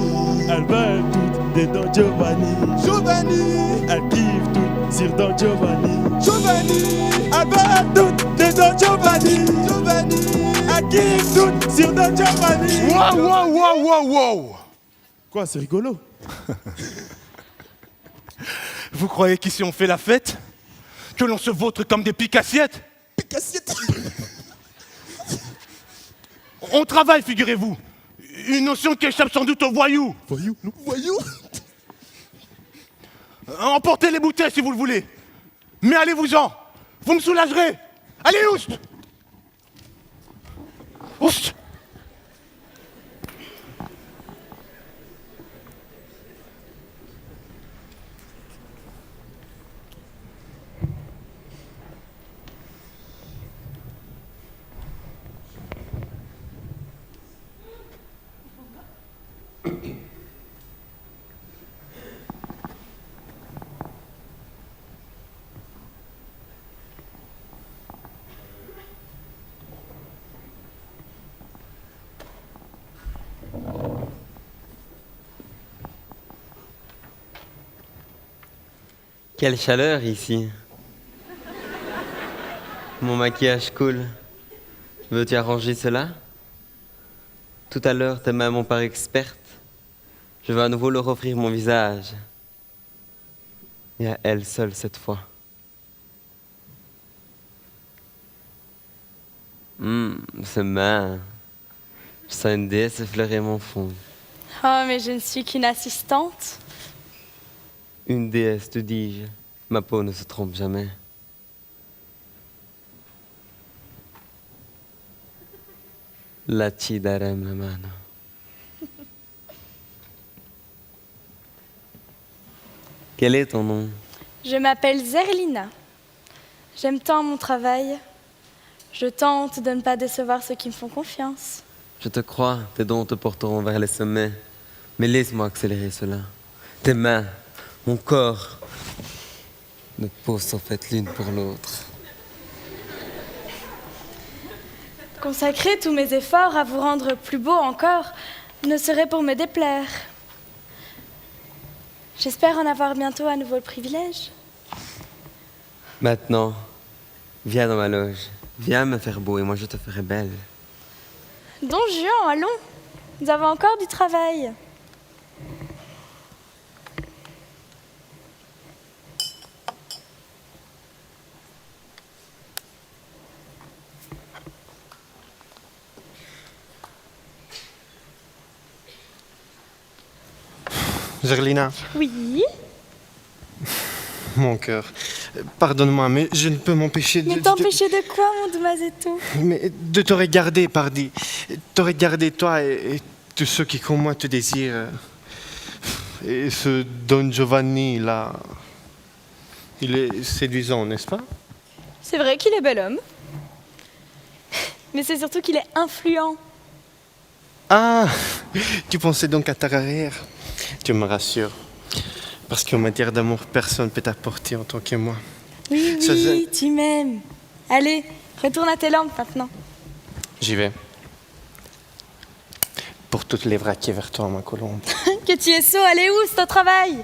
Elles veulent toutes de Don Giovanni. Giovanni. Elles kiffent toutes sur Don Giovanni. Giovanni. Elles veulent toutes de Don Giovanni. Giovanni. Elles kiffent toutes sur Don Giovanni. Wow. Quoi, c'est rigolo? Vous croyez qu'ici on fait la fête? Que l'on se vautre comme des piques-assiettes? Pique-assiette. On travaille, figurez-vous. Une notion qui échappe sans doute aux voyous. Voyous? Voyous? Emportez les bouteilles si vous le voulez. Mais allez-vous-en. Vous me soulagerez. Allez, oust! Oust! Quelle chaleur ici. Mon maquillage coule. Veux-tu arranger cela? Tout à l'heure, tes mains m'ont paru expertes. Je vais à nouveau leur offrir mon visage. Et à elle seule cette fois. Ces mains. Je sens une déesse effleurer mon front. Oh, mais je ne suis qu'une assistante. Une déesse, te dis-je. Ma peau ne se trompe jamais. La ci darem la mano. Quel est ton nom? Je m'appelle Zerlina. J'aime tant mon travail. Je tente de ne pas décevoir ceux qui me font confiance. Je te crois, tes dons te porteront vers les sommets. Mais laisse-moi accélérer cela. Tes mains, mon corps, nos peaux sont faites l'une pour l'autre. Consacrer tous mes efforts à vous rendre plus beau encore ne serait pour me déplaire. J'espère en avoir bientôt à nouveau le privilège. Maintenant, viens dans ma loge. Viens me faire beau et moi je te ferai belle. Don Juan, allons. Nous avons encore du travail. Gerlina, Oui. mon cœur, pardonne-moi, mais je ne peux m'empêcher Mais t'empêcher de quoi, mon Domazetto? mais de te regarder, pardi. Te regarder, toi et tous ceux qui, comme moi, te désirent. Et ce Don Giovanni, là, il est séduisant, n'est-ce pas? C'est vrai qu'il est bel homme. Mais c'est surtout qu'il est influent. Ah, tu pensais donc à ta carrière? Tu me rassures. Parce qu'en matière d'amour, personne ne peut t'apporter en tant que moi. Oui, Ça, oui, tu m'aimes. Allez, retourne à tes lampes maintenant. J'y vais. Pour toutes les vraquiers vers toi, ma colombe. Que tu es sot, allez où, c'est ton travail?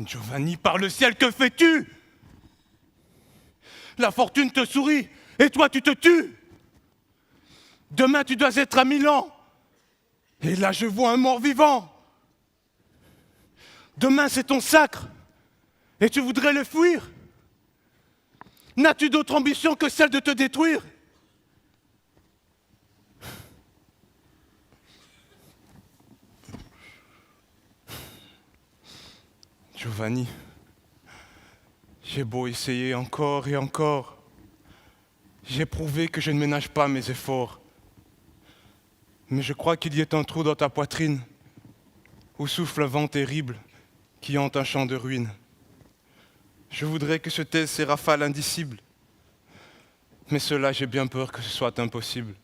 Don Giovanni, par le ciel, que fais-tu? La fortune te sourit, et toi tu te tues. Demain tu dois être à Milan, et là je vois un mort-vivant. Demain c'est ton sacre, et tu voudrais le fuir. N'as-tu d'autre ambition que celle de te détruire? Giovanni, j'ai beau essayer encore et encore, j'ai prouvé que je ne ménage pas mes efforts. Mais je crois qu'il y ait un trou dans ta poitrine, où souffle un vent terrible qui hante un champ de ruines. Je voudrais que se taisent ces rafales indicibles, mais cela, j'ai bien peur que ce soit impossible.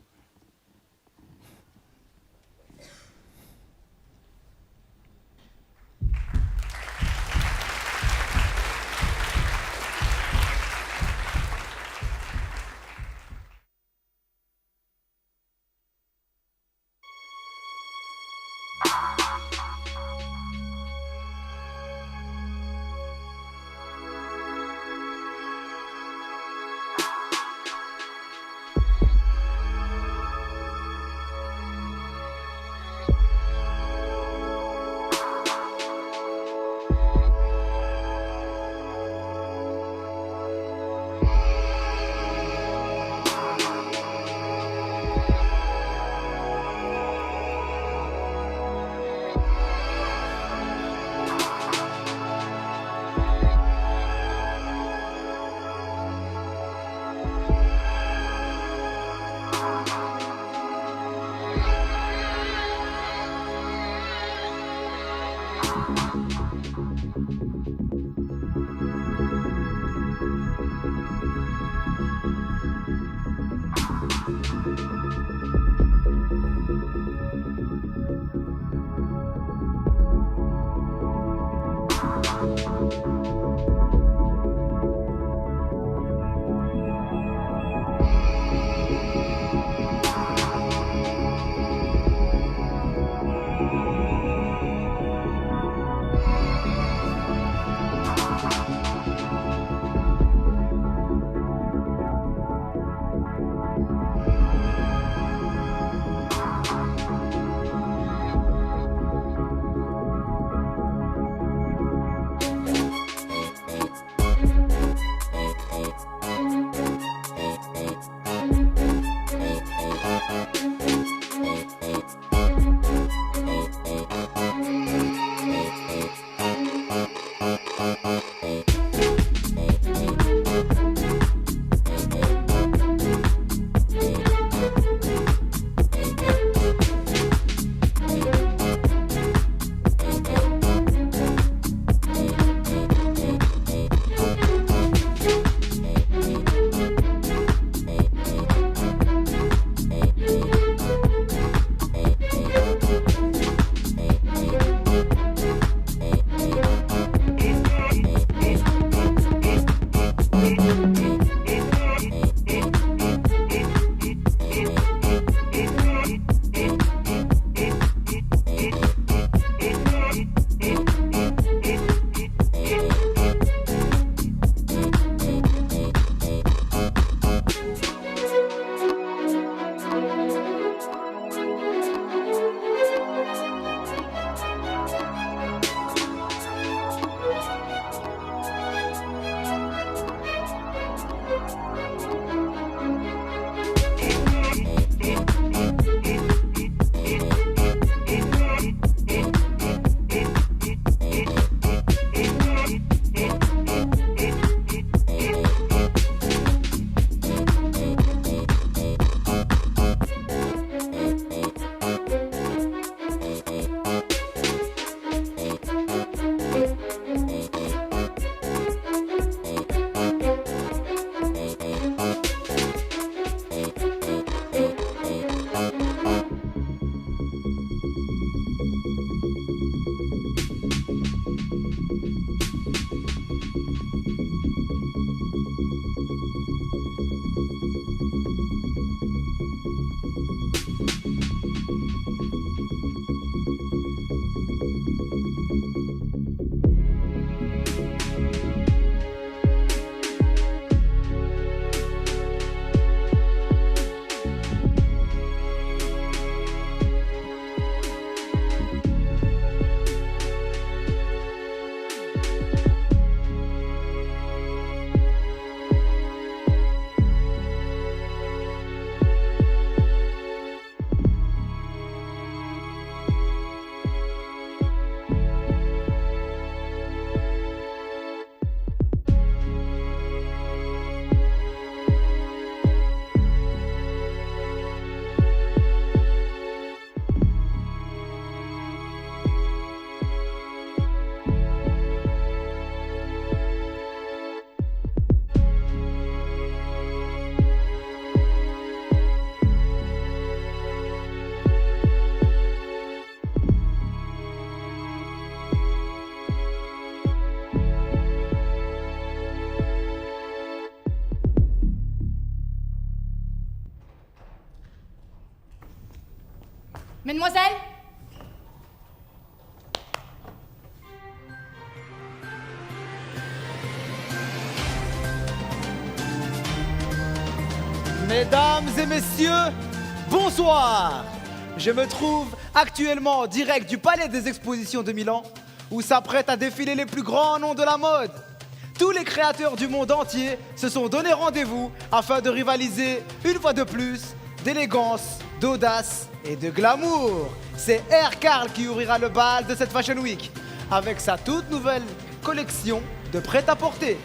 Mesdemoiselles, Mesdames et messieurs, bonsoir. Je me trouve actuellement en direct du Palais des Expositions de Milan, où s'apprêtent à défiler les plus grands noms de la mode. Tous les créateurs du monde entier se sont donné rendez-vous afin de rivaliser, une fois de plus, d'élégance, d'audace et de glamour. C'est Air Karl qui ouvrira le bal de cette Fashion Week, avec sa toute nouvelle collection de prêt-à-porter.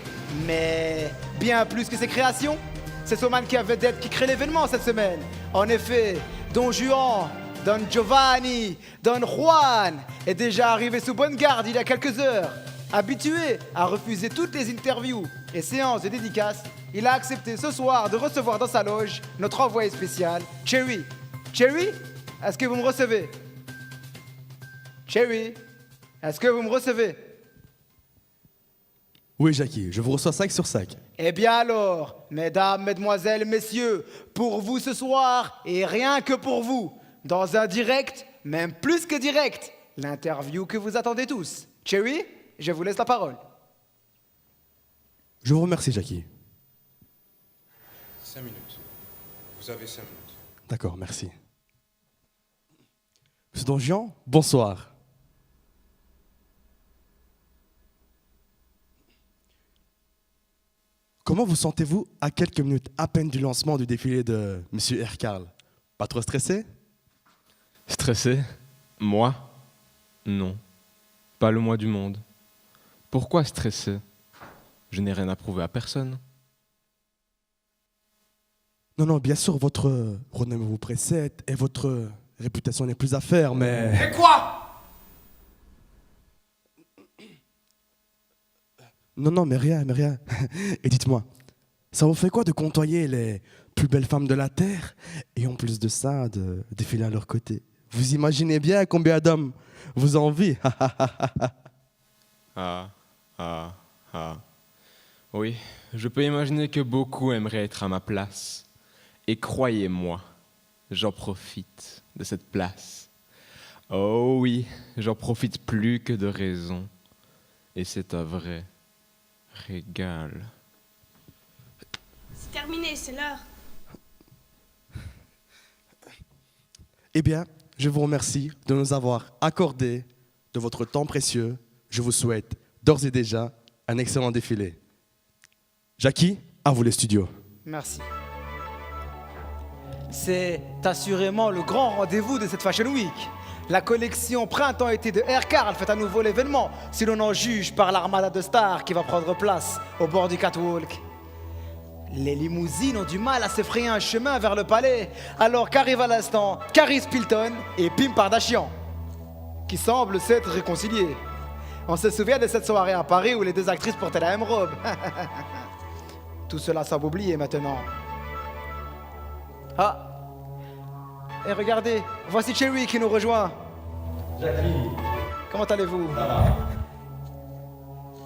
Mais bien plus que ses créations, c'est son mannequin vedette qui crée l'événement cette semaine. En effet, Don Juan, Don Giovanni, Don Juan est déjà arrivé sous bonne garde il y a quelques heures. Habitué à refuser toutes les interviews et séances de dédicaces, il a accepté ce soir de recevoir dans sa loge notre envoyé spécial, Cherry. Cherry, est-ce que vous me recevez? Cherry, est-ce que vous me recevez? Oui, Jackie, je vous reçois 5 sur 5. Eh bien alors, mesdames, mesdemoiselles, messieurs, pour vous ce soir, et rien que pour vous, dans un direct, même plus que direct, l'interview que vous attendez tous. Cherry, je vous laisse la parole. Je vous remercie, Jackie. 5 minutes. Vous avez 5 minutes. D'accord, merci. Monsieur Don Juan, bonsoir. Comment vous sentez-vous à quelques minutes à peine du lancement du défilé de Monsieur Air Karl? Pas trop stressé? Stressé? Moi? Non. Pas le moins du monde. Pourquoi stresser? Je n'ai rien à prouver à personne. Non, bien sûr, votre renommée vous précède et votre réputation n'est plus à faire, mais... Mais quoi? Non, mais rien. Et dites-moi, ça vous fait quoi de côtoyer les plus belles femmes de la Terre et en plus de ça, de défiler à leur côté? Vous imaginez bien combien d'hommes vous envient? Oui, je peux imaginer que beaucoup aimeraient être à ma place. Et croyez-moi, j'en profite de cette place. Oh oui, j'en profite plus que de raison. Et c'est un vrai régal. C'est terminé, c'est l'heure. Eh bien, je vous remercie de nous avoir accordé de votre temps précieux. Je vous souhaite d'ores et déjà un excellent défilé. Jackie, à vous les studios. Merci. C'est assurément le grand rendez-vous de cette Fashion Week. La collection printemps-été de Air Karl fait à nouveau l'événement, si l'on en juge par l'armada de stars qui va prendre place au bord du catwalk. Les limousines ont du mal à se frayer un chemin vers le palais, alors qu'arrive à l'instant Caris Pilton et Pim Kardashian, qui semblent s'être réconciliés. On se souvient de cette soirée à Paris où les deux actrices portaient la même robe. Tout cela semble oublié maintenant. Ah! Et regardez, voici Cherry qui nous rejoint. Jackie. Comment allez-vous?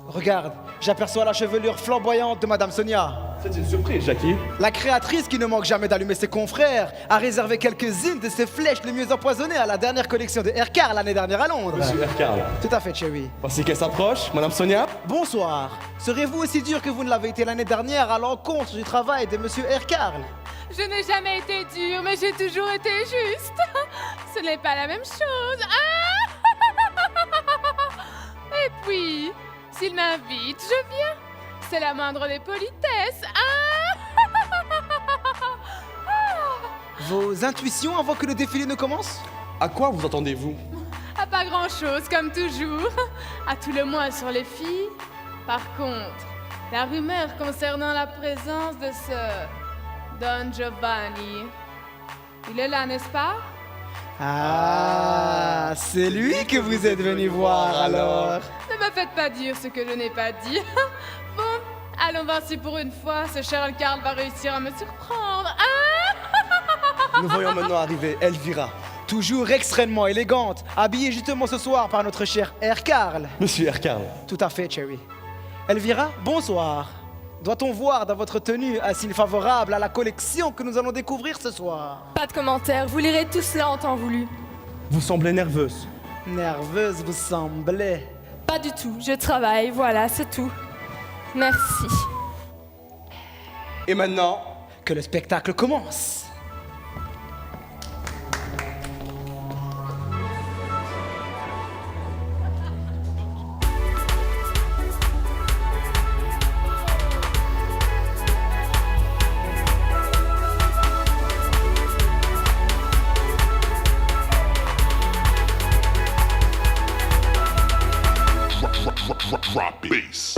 Regarde, j'aperçois la chevelure flamboyante de Madame Sonia. C'est une surprise, Jackie. La créatrice qui ne manque jamais d'allumer ses confrères a réservé quelques-unes de ses flèches les mieux empoisonnées à la dernière collection de Air Karl l'année dernière à Londres. Monsieur Air Karl. Tout à fait, Cherry. Voici qu'elle s'approche, Madame Sonia. Bonsoir. Serez-vous aussi dur que vous ne l'avez été l'année dernière à l'encontre du travail de Monsieur Air Karl? Je n'ai jamais été dure, mais j'ai toujours été juste. Ce n'est pas la même chose. Et puis, s'il m'invite, je viens. C'est la moindre des politesses. Vos intuitions avant que le défilé ne commence? À quoi vous attendez-vous? À pas grand-chose, comme toujours. À tout le moins sur les filles. Par contre, la rumeur concernant la présence de ce Don Giovanni, il est là, n'est-ce pas? Ah, c'est lui que vous êtes venu voir alors. Ne me faites pas dire ce que je n'ai pas dit. Bon, allons voir si pour une fois ce Charles Karl va réussir à me surprendre. Nous voyons maintenant arriver Elvira, toujours extrêmement élégante, habillée justement ce soir par notre cher Air Karl. Monsieur Air Karl. Tout à fait, Cherry. Elvira, bonsoir. Doit-on voir dans votre tenue un signe favorable à la collection que nous allons découvrir ce soir? Pas de commentaires, vous lirez tout cela en temps voulu. Vous semblez nerveuse. Nerveuse, vous semblez. Pas du tout, je travaille, voilà, c'est tout. Merci. Et maintenant, que le spectacle commence. Drop bass.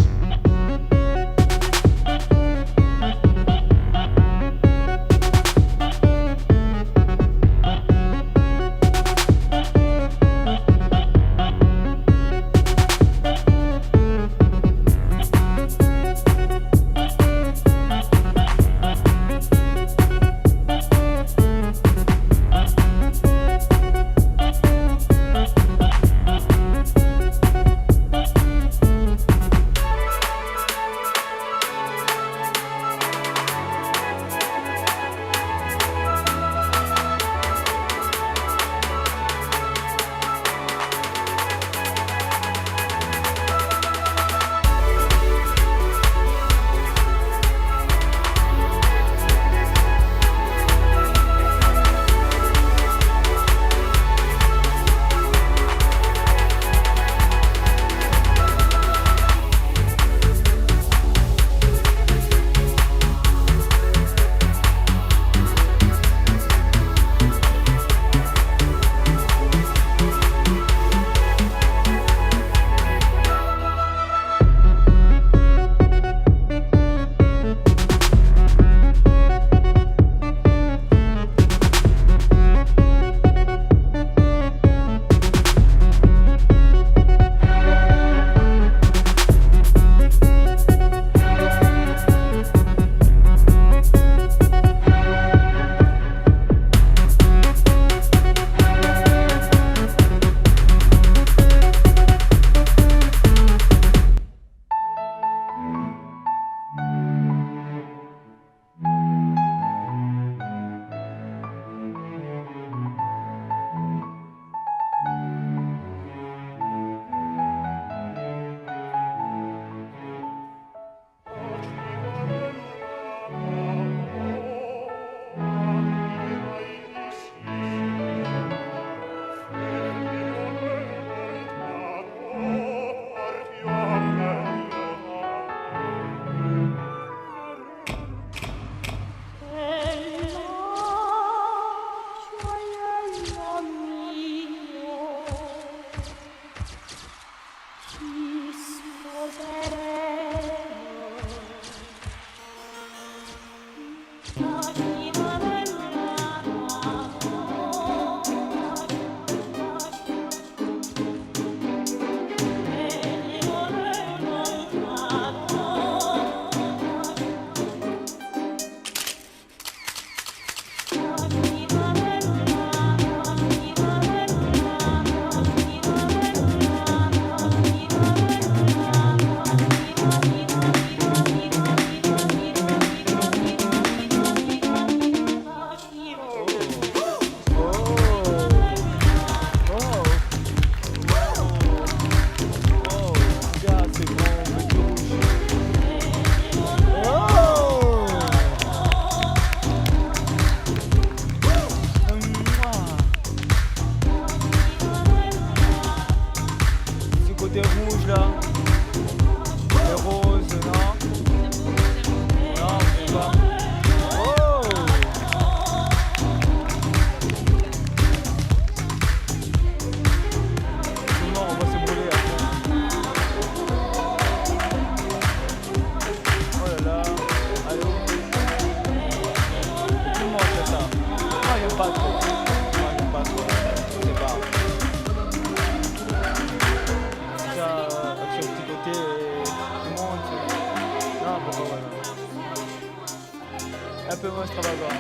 Un peu moins extravagant.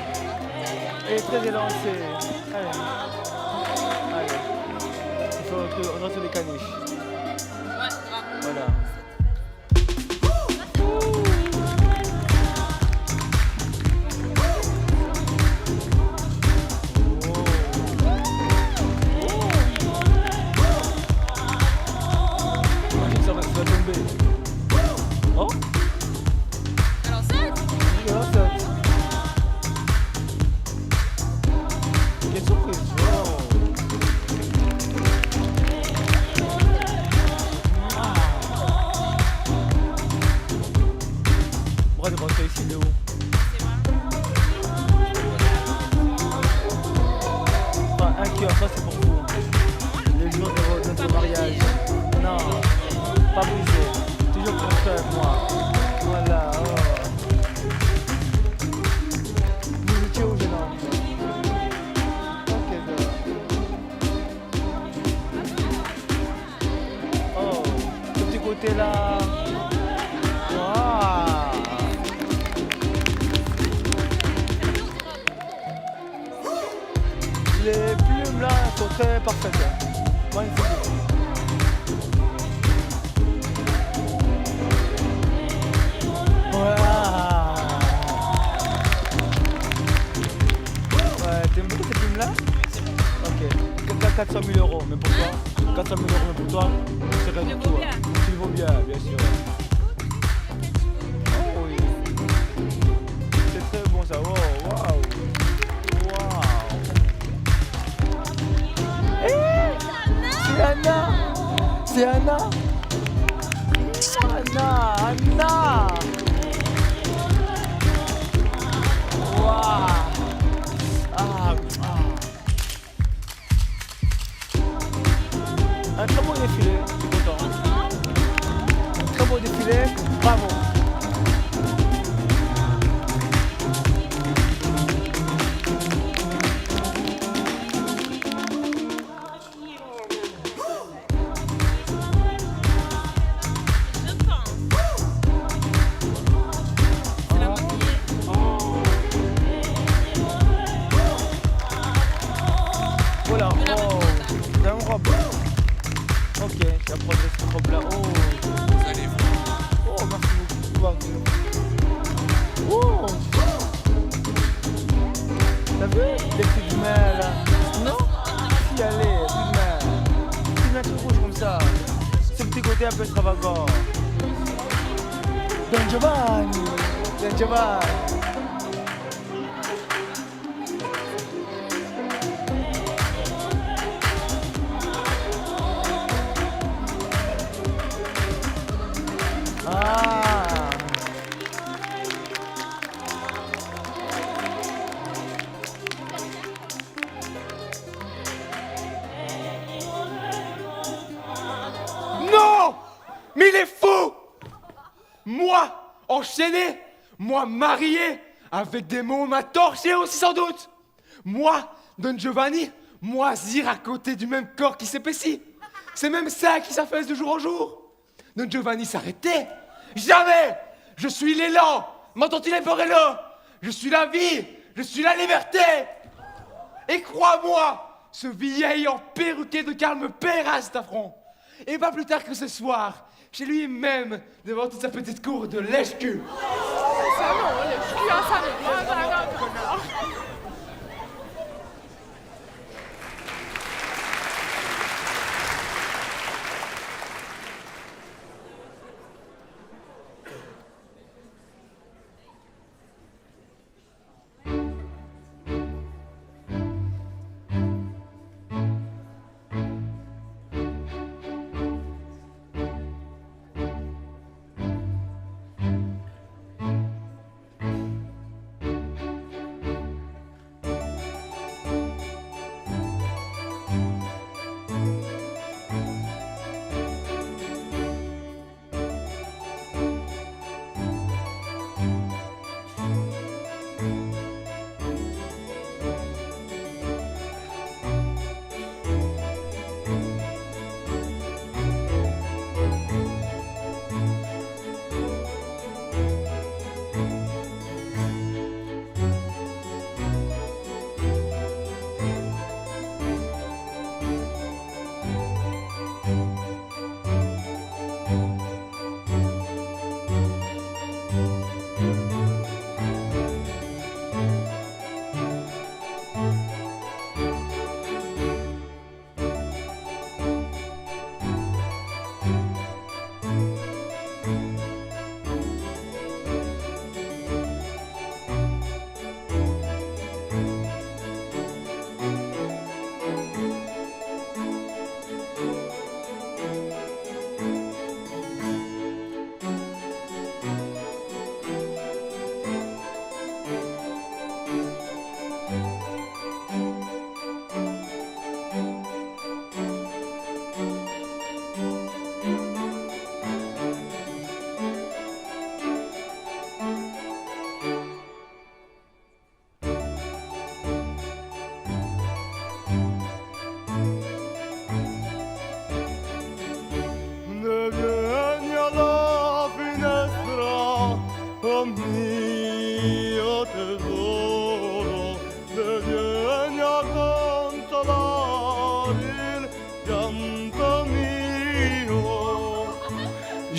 Et très élancé. Allez. Allez. Il faut qu'on rentre sur les caniches. Voilà. avec moi. Voilà, oh. Vous étiez où, jeune homme? Ok, d'accord. Oh, ce petit côté là. Wow. Les plumes là sont très parfaites. Magnifique. Ouais, t'aimes beaucoup ces plumes là? Ok. 400 000 €, mais pour toi? 400 000 €, mais pour toi? C'est rien du tout. Tu le vaux bien, bien sûr. Oh oui. C'est très bon ça. Oh, waouh. C'est Anna! C'est Anna! Anna! Anna! Waouh! Un très beau défilé, je suis content. Un très beau défilé, bravo! Voilà, oh, c'est un robe. Ok, je vais prendre cette robe là. Oh, oh, merci beaucoup. Oh, t'as vu les petites mains là? Non? Si, allez, petites mains. Petites mains tout rouges comme ça. Ce petit côté un peu extravagant. Don Giovanni. Don Giovanni. Non! Mais il est fou! Moi, enchaîné, moi marié, avec des mômes à torcher aussi sans doute. Moi, Don Giovanni, moi Zir à côté du même corps qui s'épaissit. C'est même ça qui s'affaisse de jour en jour. Don Giovanni s'arrêtait. Jamais! Je suis l'élan, m'entend-il Borello? Je suis la vie, je suis la liberté. Et crois-moi, ce vieil emperruqué de Karl me paiera cet affront. Et pas plus tard que ce soir, chez lui-même, devant toute sa petite cour de lèche-cul.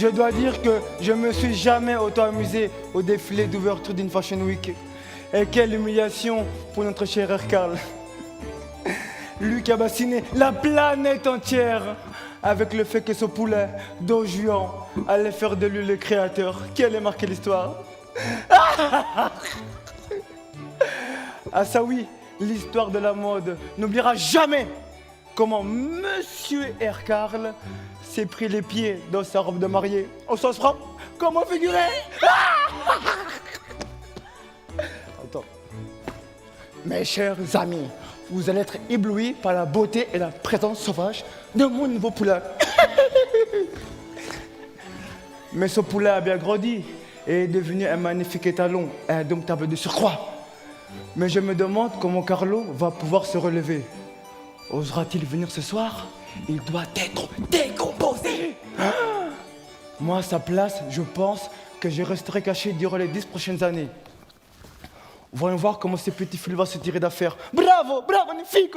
Je dois dire que je me suis jamais autant amusé au défilé d'ouverture d'une Fashion Week. Et quelle humiliation pour notre cher Erkarl. Lui qui a bassiné la planète entière avec le fait que ce poulet Don Juan allait faire de lui le créateur qui allait marquer l'histoire. Ah ça oui, l'histoire de la mode n'oubliera jamais comment Monsieur Erkarl s'est pris les pieds dans sa robe de mariée. Au sens propre, comment figurer? Attends. Mes chers amis, vous allez être éblouis par la beauté et la présence sauvage de mon nouveau poulet. Mais ce poulet a bien grandi et est devenu un magnifique étalon, indomptable de surcroît. Mais je me demande comment Carlo va pouvoir se relever. Osera-t-il venir ce soir? Il doit être décomposé. Moi, à sa place, je pense que je resterai caché durant les 10 prochaines années. Voyons voir comment ce petit fil va se tirer d'affaire. Bravo, bravo, magnifique.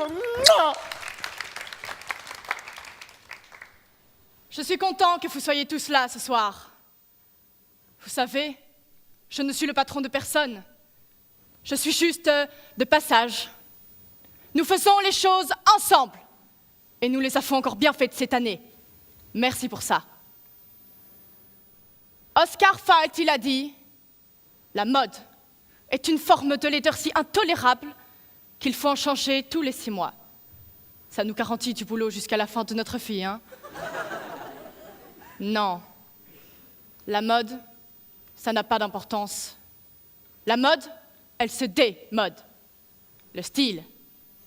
Je suis content que vous soyez tous là ce soir. Vous savez, je ne suis le patron de personne. Je suis juste de passage. Nous faisons les choses ensemble. Et nous les avons encore bien faites cette année. Merci pour ça. Oscar Wilde, il a dit, la mode est une forme de laideur si intolérable qu'il faut en changer tous les 6 mois. Ça nous garantit du boulot jusqu'à la fin de notre vie, hein? Non. La mode, ça n'a pas d'importance. La mode, elle se démode. Le style,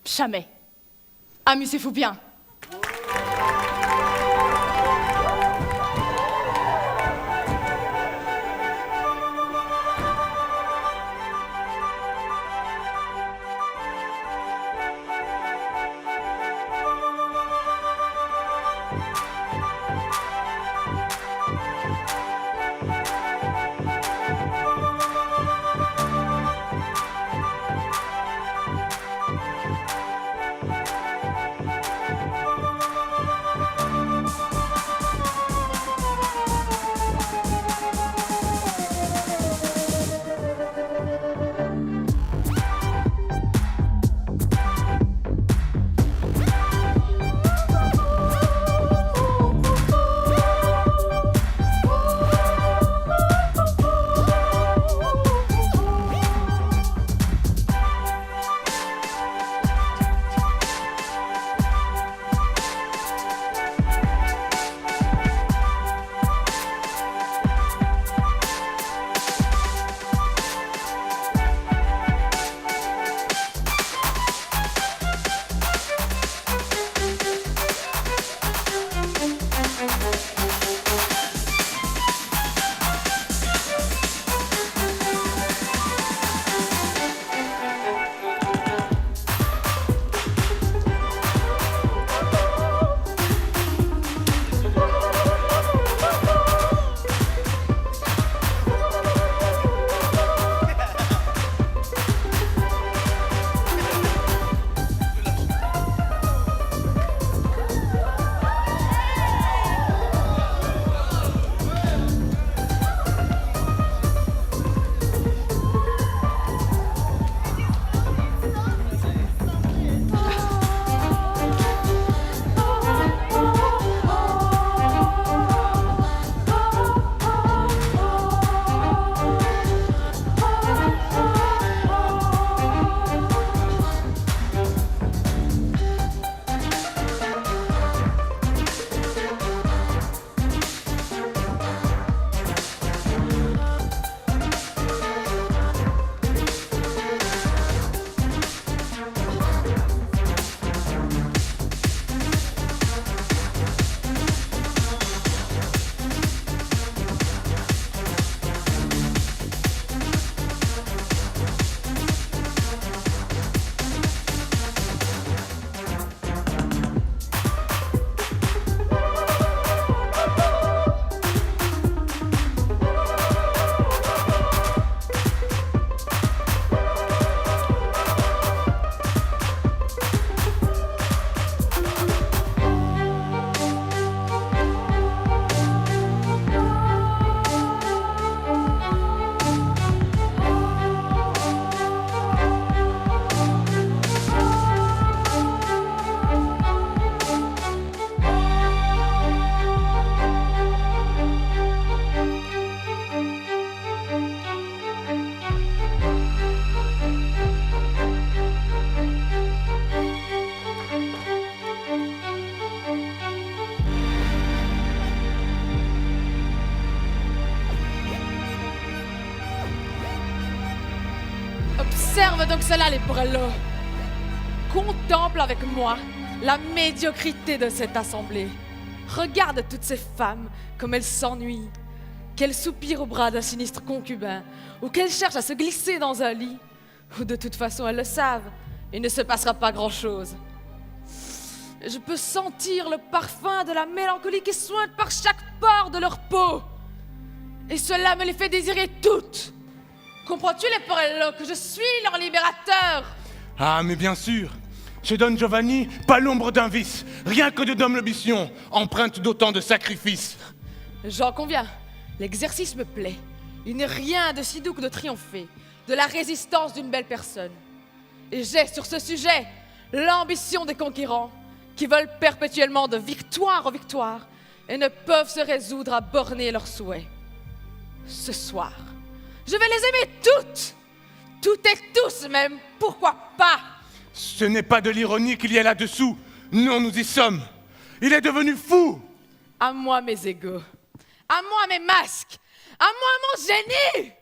jamais. Amusez-vous bien. Observe donc cela, Leporello. Contemple avec moi la médiocrité de cette assemblée. Regarde toutes ces femmes, comme elles s'ennuient, qu'elles soupirent au bras d'un sinistre concubin, ou qu'elles cherchent à se glisser dans un lit, ou de toute façon elles le savent, il ne se passera pas grand-chose. Je peux sentir le parfum de la mélancolie qui sointe par chaque pore de leur peau. Et cela me les fait désirer toutes. Comprends-tu, Leporello, que je suis leur libérateur? Ah, mais bien sûr. Chez Don Giovanni, pas l'ombre d'un vice, rien que de d'ambition, empreinte d'autant de sacrifices. J'en conviens, l'exercice me plaît. Il n'est rien de si doux que de triompher de la résistance d'une belle personne. Et j'ai sur ce sujet l'ambition des conquérants qui veulent perpétuellement de victoire en victoire et ne peuvent se résoudre à borner leurs souhaits. Ce soir, je vais les aimer toutes et tous même, pourquoi pas? Ce n'est pas de l'ironie qu'il y a là-dessous. Non, nous y sommes. Il est devenu fou. À moi mes égaux, à moi mes masques, à moi mon génie!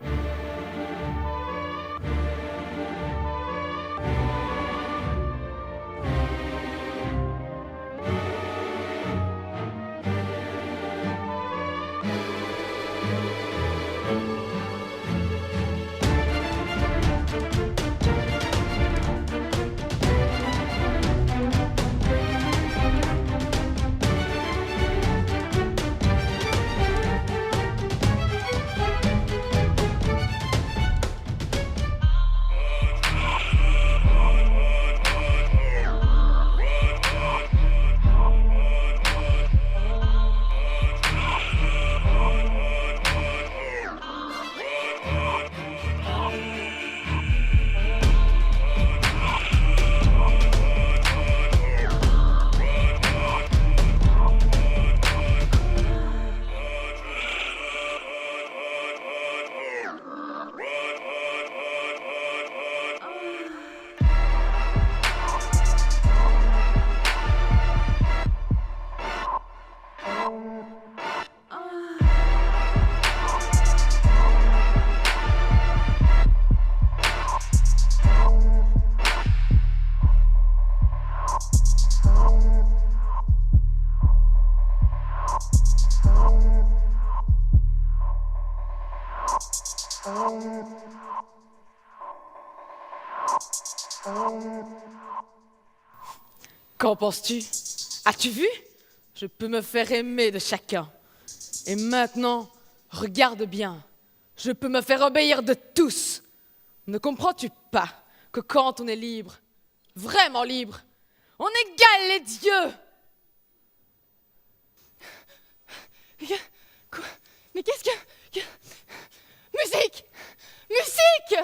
Qu'en penses-tu? As-tu vu? Je peux me faire aimer de chacun. Et maintenant, regarde bien. Je peux me faire obéir de tous. Ne comprends-tu pas que quand on est libre, vraiment libre, on égale les dieux? Quoi? Mais qu'est-ce que... Musique! Musique!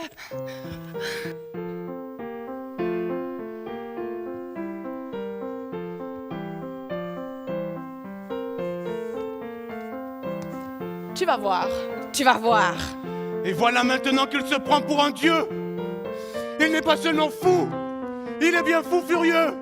Tu vas voir, tu vas voir. Et voilà maintenant qu'il se prend pour un dieu. Il n'est pas seulement fou, il est bien fou furieux.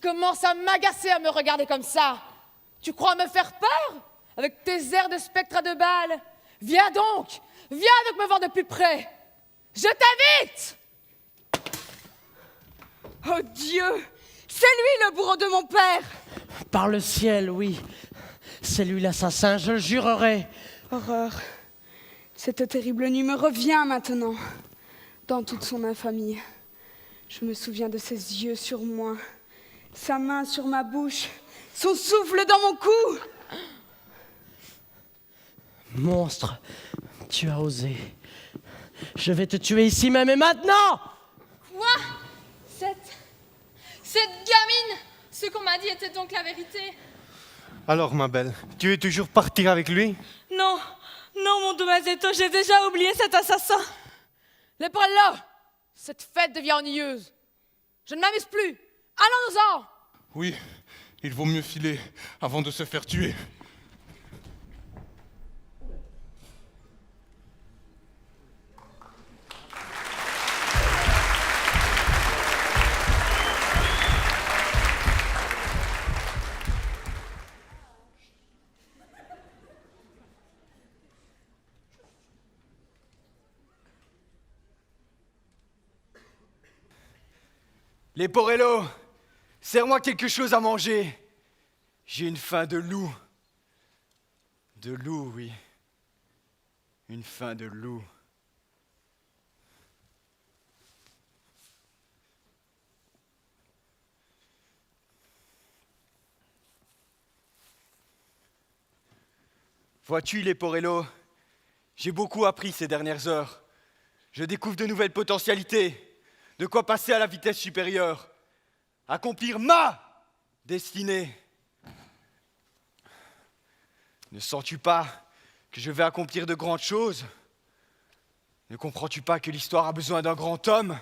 commences à m'agacer à me regarder comme ça. Tu crois me faire peur avec tes airs de spectre à deux balles? Viens donc, viens donc me voir de plus près. Je t'invite. Oh Dieu, c'est lui le bourreau de mon père. Par le ciel, oui. C'est lui l'assassin, je le jurerai. Horreur. Cette terrible nuit me revient maintenant, dans toute son infamie. Je me souviens de ses yeux sur moi, sa main sur ma bouche, son souffle dans mon cou. Monstre, tu as osé. Je vais te tuer ici même et maintenant. Quoi? Cette gamine! Ce qu'on m'a dit était donc la vérité. Alors, ma belle, tu veux toujours partir avec lui? Non, non, mon Damazetto, j'ai déjà oublié cet assassin. Leporello, cette fête devient ennuyeuse. Je ne m'amuse plus. Allons-nous-en. Oui, il vaut mieux filer avant de se faire tuer. Leporello, serre-moi quelque chose à manger. J'ai une faim de loup. De loup, oui. Une faim de loup. Vois-tu, Leporello, j'ai beaucoup appris ces dernières heures. Je découvre de nouvelles potentialités. De quoi passer à la vitesse supérieure, accomplir ma destinée. Ne sens-tu pas que je vais accomplir de grandes choses? Ne comprends-tu pas que l'histoire a besoin d'un grand homme?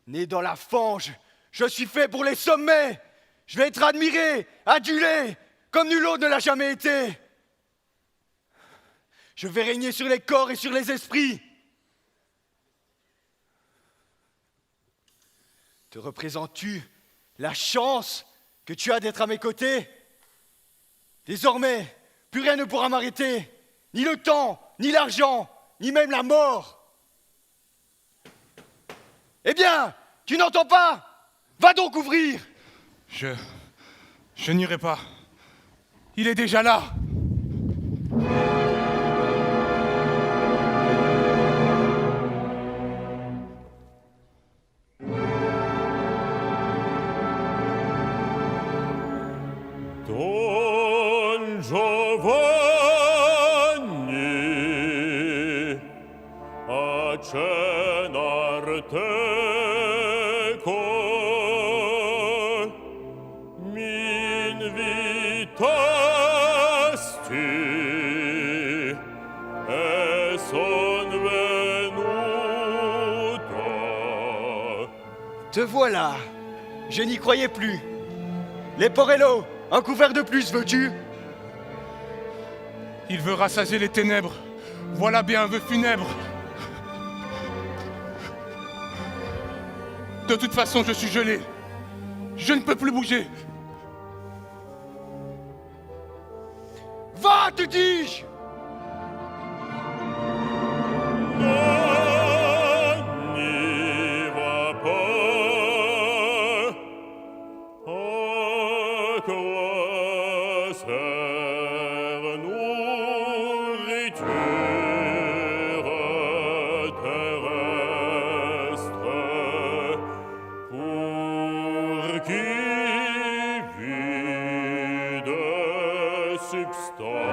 Né dans la fange, je suis fait pour les sommets. Je vais être admiré, adulé, comme nul autre ne l'a jamais été. Je vais régner sur les corps et sur les esprits. Te représentes-tu la chance que tu as d'être à mes côtés? Désormais, plus rien ne pourra m'arrêter. Ni le temps, ni l'argent, ni même la mort. Eh bien, tu n'entends pas? Va donc ouvrir. Je n'irai pas. Il est déjà là. Don Giovanni a cenarte con m'invitasti e son venuto. Te voilà. Je n'y croyais plus. Leporello, un couvert de plus, veux-tu? Il veut rassasier les ténèbres. Voilà bien un vœu funèbre. De toute façon, je suis gelé. Je ne peux plus bouger. Va, te dis-je! N'y va pas. À quoi sert nourriture terrestre pour qui vit de substance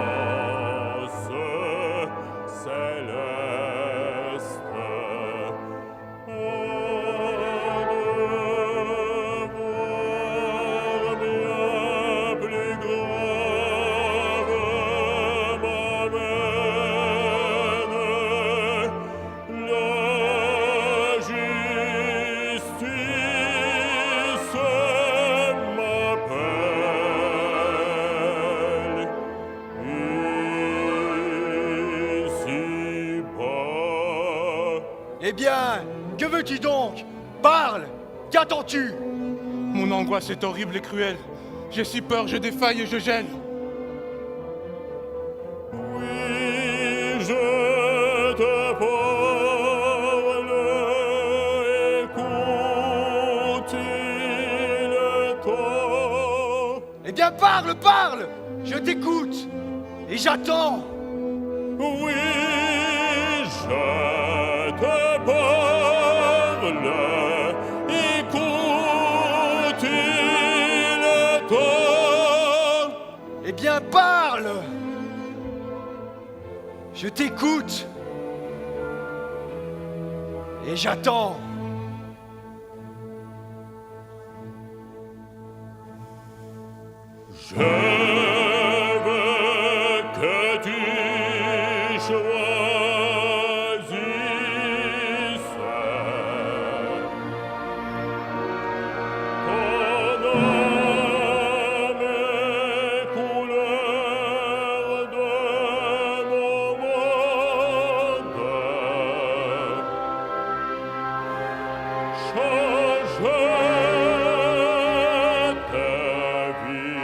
céleste? Eh bien, que veux-tu donc? Parle! Qu'attends-tu? Mon angoisse est horrible et cruelle. J'ai si peur, je défaille et je gèle. Oui, je te parle, écoute-le-toi. Eh bien, parle, parle! Je t'écoute! Et j'attends! Oui, je te parle, écoute-le-toi. Eh bien, parle! Je t'écoute! Et j'attends! Je veux que tu choisisses ton âme et couleur de mon monde. Change ta vie.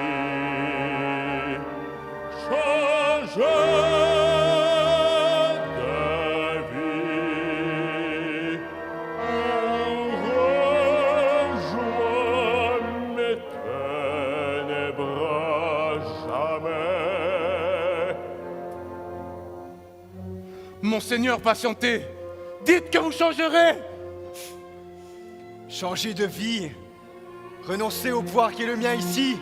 Change ta vie. Rejoins mes ténèbres jamais. Monseigneur, patientez. Dites que vous changerez. Changer de vie, renoncer au pouvoir qui est le mien ici,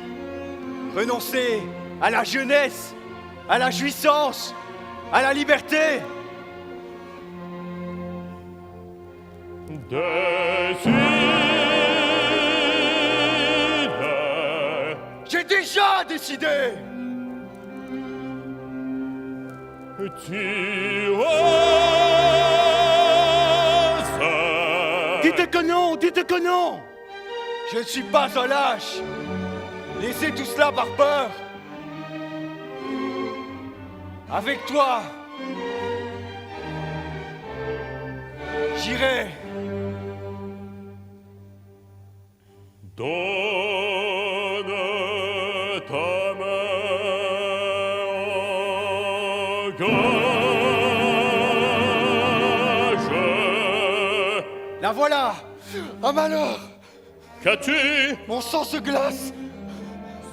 renoncer à la jeunesse, à la jouissance, à la liberté. Décide. J'ai déjà décidé. Tu oses. Dites que non, dites que non. Je ne suis pas un lâche. Laissez tout cela par peur. Avec toi, j'irai. Donne ta main en gage. La voilà. Un malheur. Qu'as-tu? Mon sang se glace.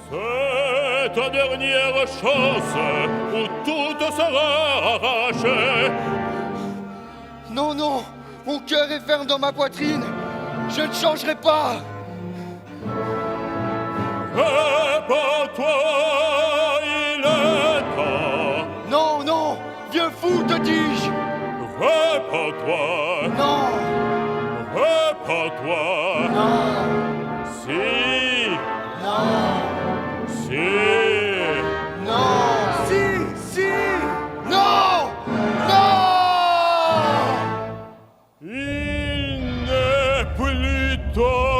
C'est ta dernière chance où tout te sera arraché. Non, non, mon cœur est ferme dans ma poitrine. Je ne changerai pas. Répands-toi, il est temps. Non, non, vieux fou, te dis-je. Répands-toi. Non. Répands-toi. Non. Si. Non. Si. Non. Si, si. Non. Non. Il n'est plus tard.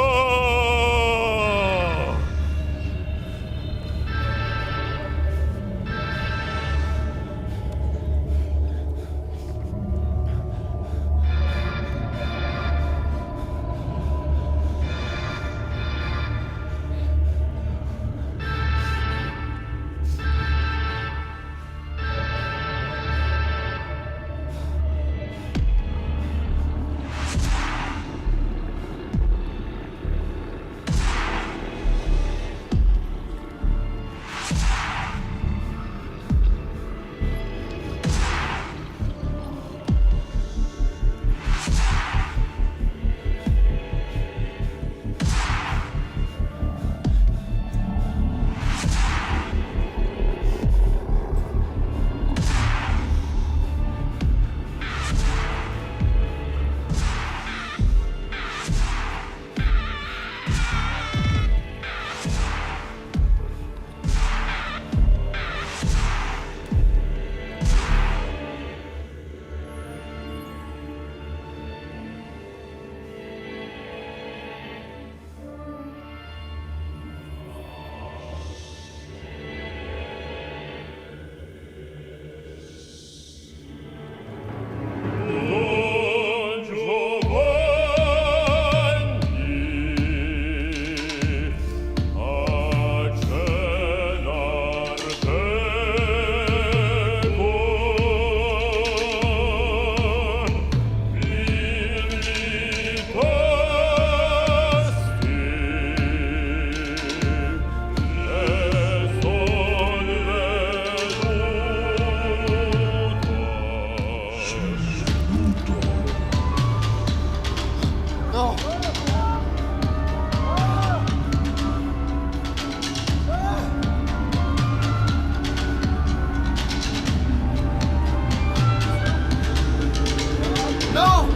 Non!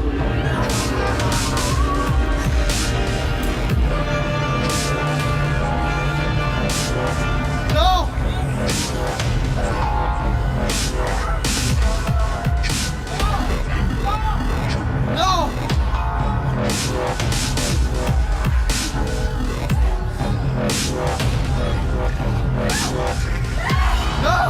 Non! Non! Non!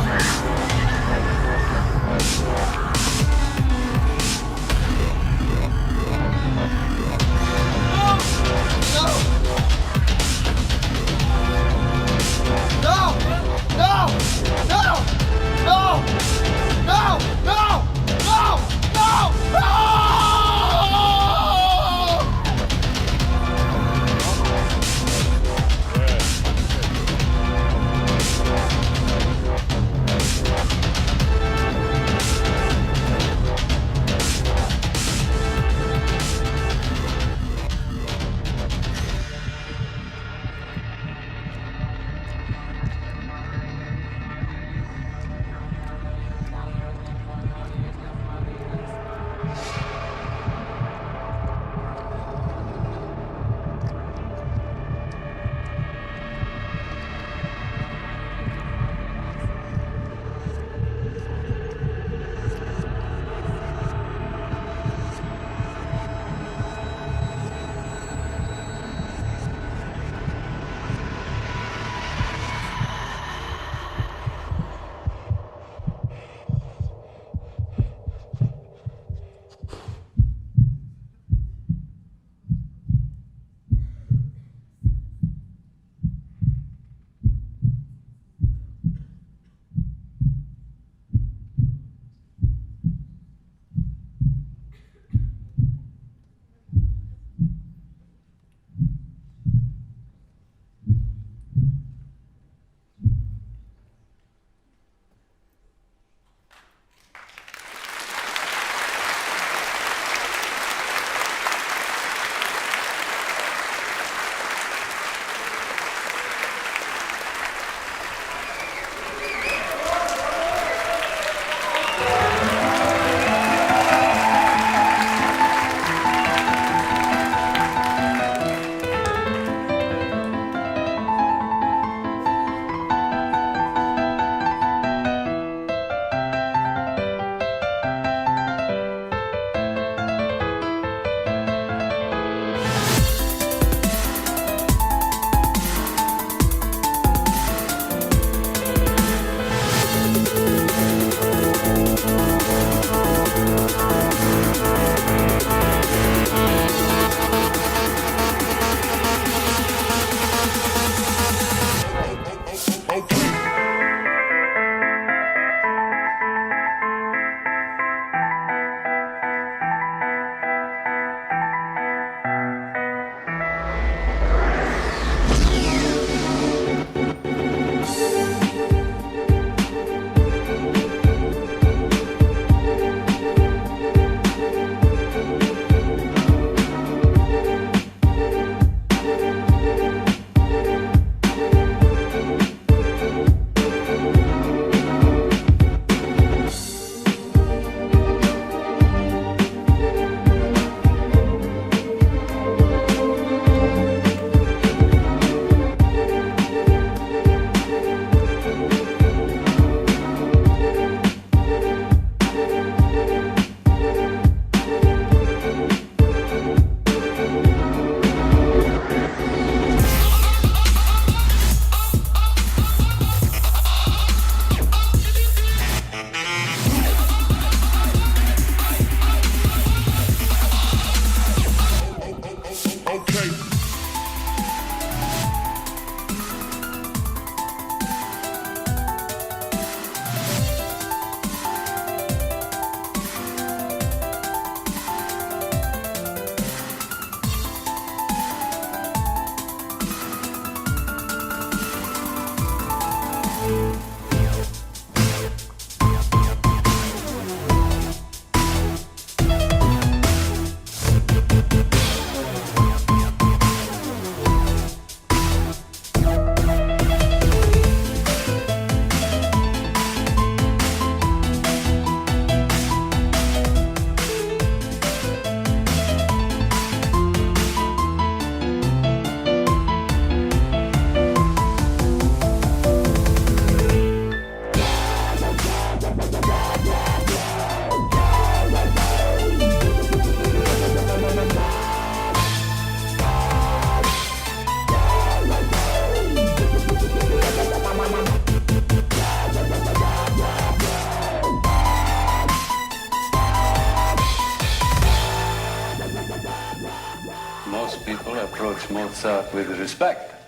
Most people approach Mozart with respect.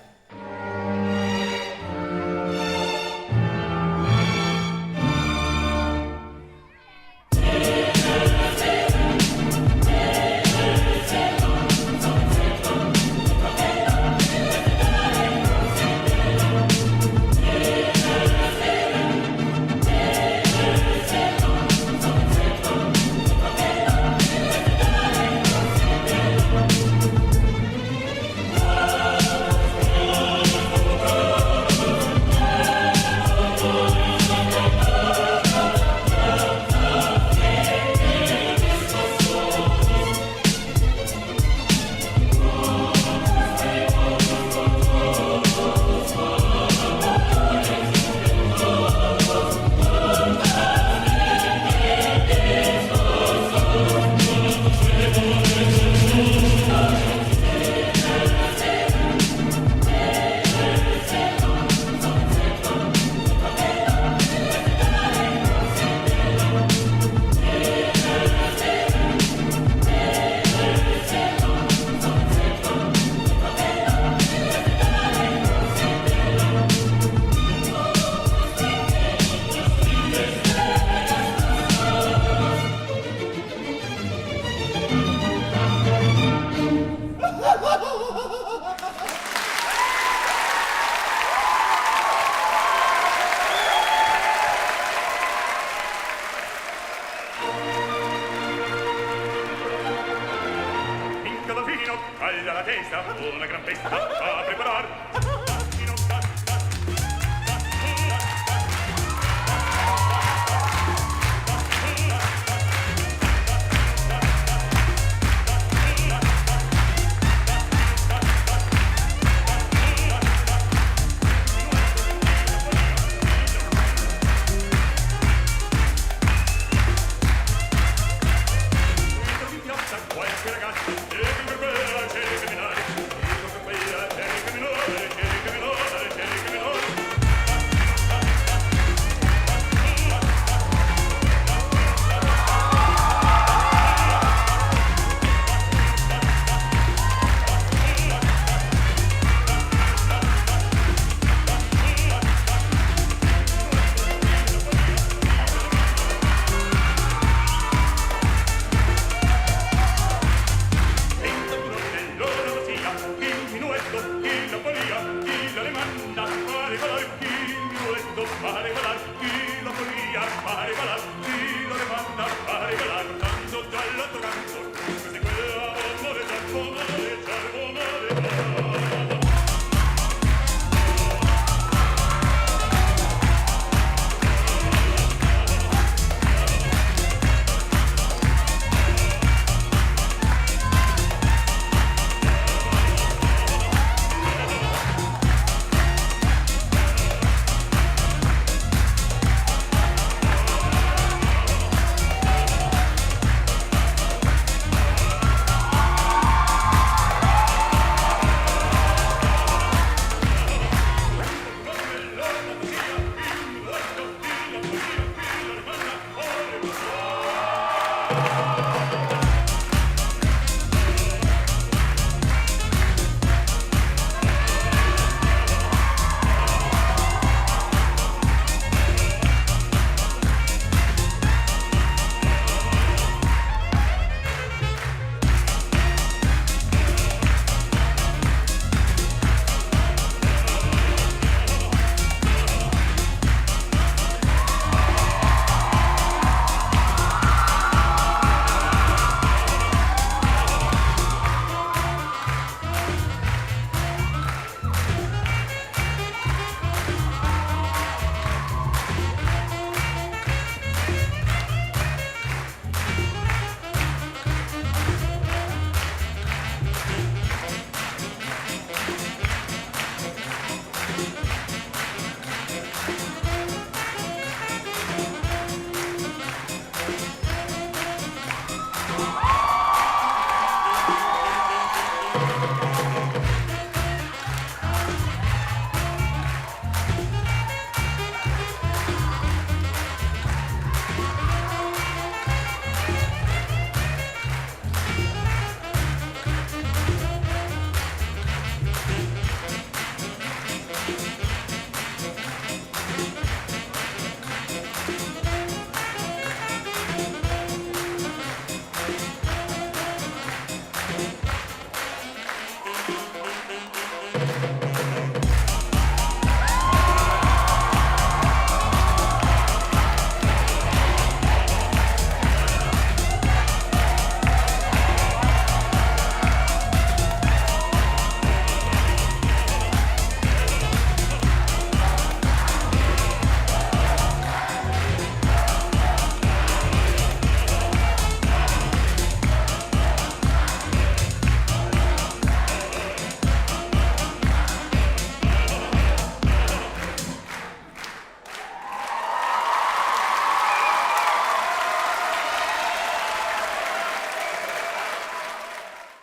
Taglia la testa, una gran festa a preparar